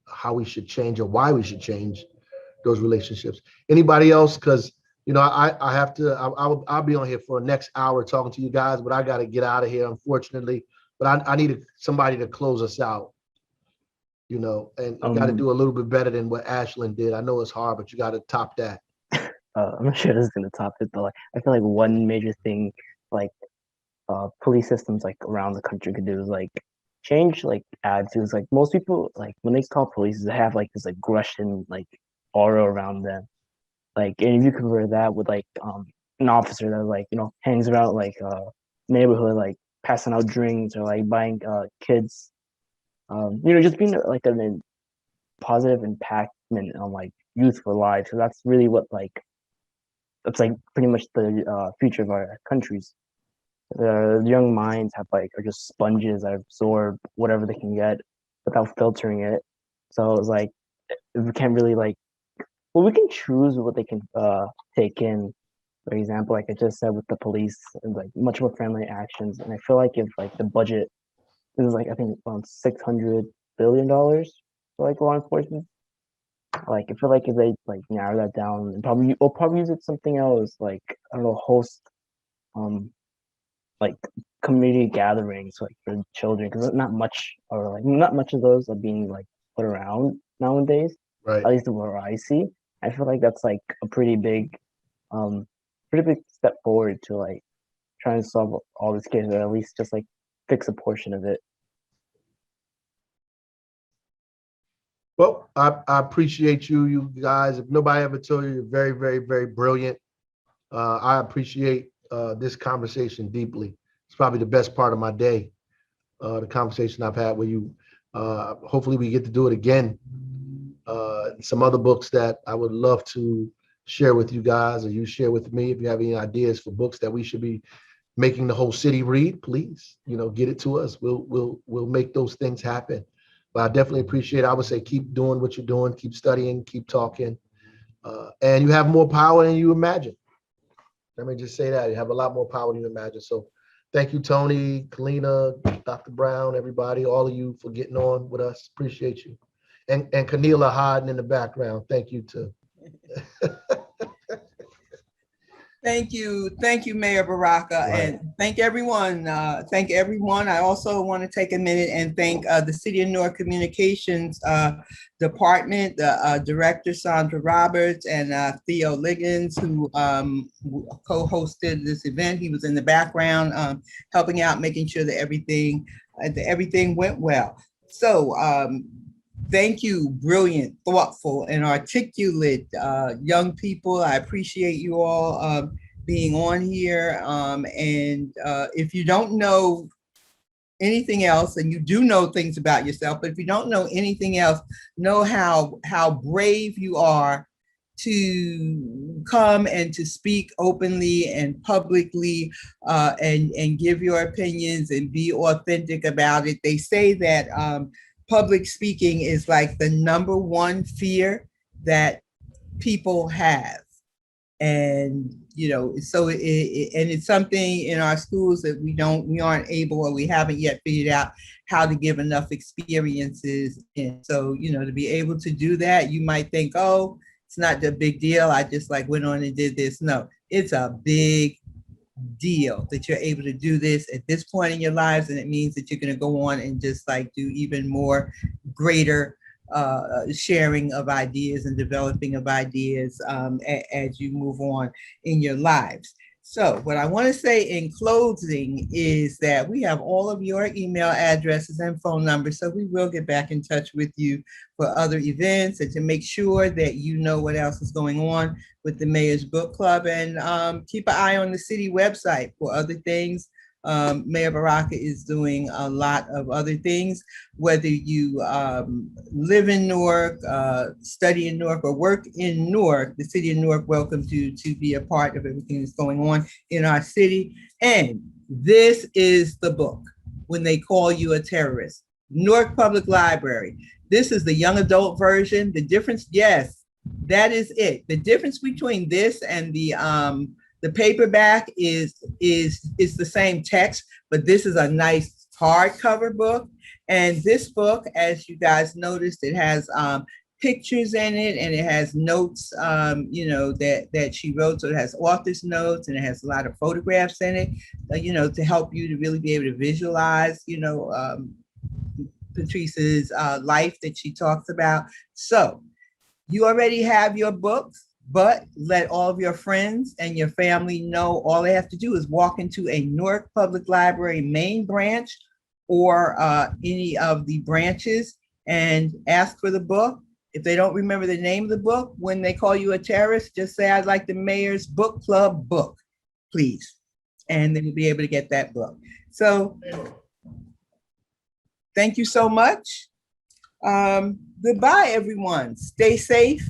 how we should change or why we should change those relationships. Anybody else? Because I have to. I'll be on here for the next hour talking to you guys, but I got to get out of here, unfortunately. But I need somebody to close us out. And you got to do a little bit better than what Ashlyn did. I know it's hard, but you got to top that. I'm not sure this is gonna top it, but I feel like one major thing police systems around the country could do is change attitudes. Most people when they call police, they have this aggression aura around them. And if you compare that with an officer that hangs around neighborhood passing out drinks or buying kids, just being a positive impactment on youthful lives. So that's really what that's pretty much the future of our countries. The young minds are just sponges that absorb whatever they can get without filtering it. So it's we can't really we can choose what they can take in. For example, I just said with the police, and much more friendly actions. And I feel if the budget is I think around $600 billion for law enforcement. I feel if they narrow that down, and probably use it something else, I don't know, host community gatherings for children, because not much of those are being put around nowadays. Right. At least where I see. I feel that's a pretty big step forward to trying to solve all this case, or at least just fix a portion of it. Well, I appreciate you guys. If nobody ever told you, you're very, very, very brilliant. I appreciate this conversation deeply. It's probably the best part of my day, the conversation I've had with you. Hopefully we get to do it again. Some other books that I would love to share with you guys, or you share with me. If you have any ideas for books that we should be making the whole city read, please, get it to us. We'll make those things happen. But I definitely appreciate it. I would say keep doing what you're doing, keep studying, keep talking, and you have more power than you imagine. Let me just say that. You have a lot more power than you imagine. So thank you, Tony, Kalina, Dr. Brown, everybody, all of you for getting on with us. Appreciate you. And Keneala hiding in the background. Thank you too. Thank you, Mayor Baraka, Right. and thank everyone. I also want to take a minute and thank the City of Newark Communications Department, the Director Sandra Roberts and Theo Liggins, who co-hosted this event. He was in the background helping out, making sure that everything went well. So thank you, brilliant, thoughtful, and articulate young people. I appreciate you all being on here. And if you don't know anything else, and you do know things about yourself, but if you don't know anything else, know how brave you are to come and to speak openly and publicly and give your opinions and be authentic about it. They say that public speaking is like the number one fear that people have. And, so it's something in our schools that we aren't able, or we haven't yet figured out how to give enough experiences in. So, to be able to do that, you might think, oh, it's not a big deal. I just went on and did this. No, it's a big deal that you're able to do this at this point in your lives, and it means that you're going to go on and just do even more greater sharing of ideas and developing of ideas as you move on in your lives. So what I want to say in closing is that we have all of your email addresses and phone numbers, so we will get back in touch with you for other events and to make sure that you know what else is going on with the Mayor's Book Club, and keep an eye on the city website for other things. Mayor Baraka is doing a lot of other things, whether you live in Newark, study in Newark, or work in Newark. The city of Newark welcomes you to be a part of everything that's going on in our city. And this is the book, When They Call You a Terrorist, Newark Public Library. This is the young adult version. The difference, yes, that is it. The difference between this and the paperback is the same text, but this is a nice hardcover book. And this book, as you guys noticed, it has pictures in it, and it has notes, that she wrote. So it has author's notes, and it has a lot of photographs in it, to help you to really be able to visualize, Patrice's life that she talks about. So you already have your books, but let all of your friends and your family know. All they have to do is walk into a Newark Public Library main branch or any of the branches and ask for the book. If they don't remember the name of the book, When They Call You a Terrorist, just say, I'd like the Mayor's Book Club book, please. And then you'll be able to get that book. So thank you so much. Goodbye, everyone. Stay safe.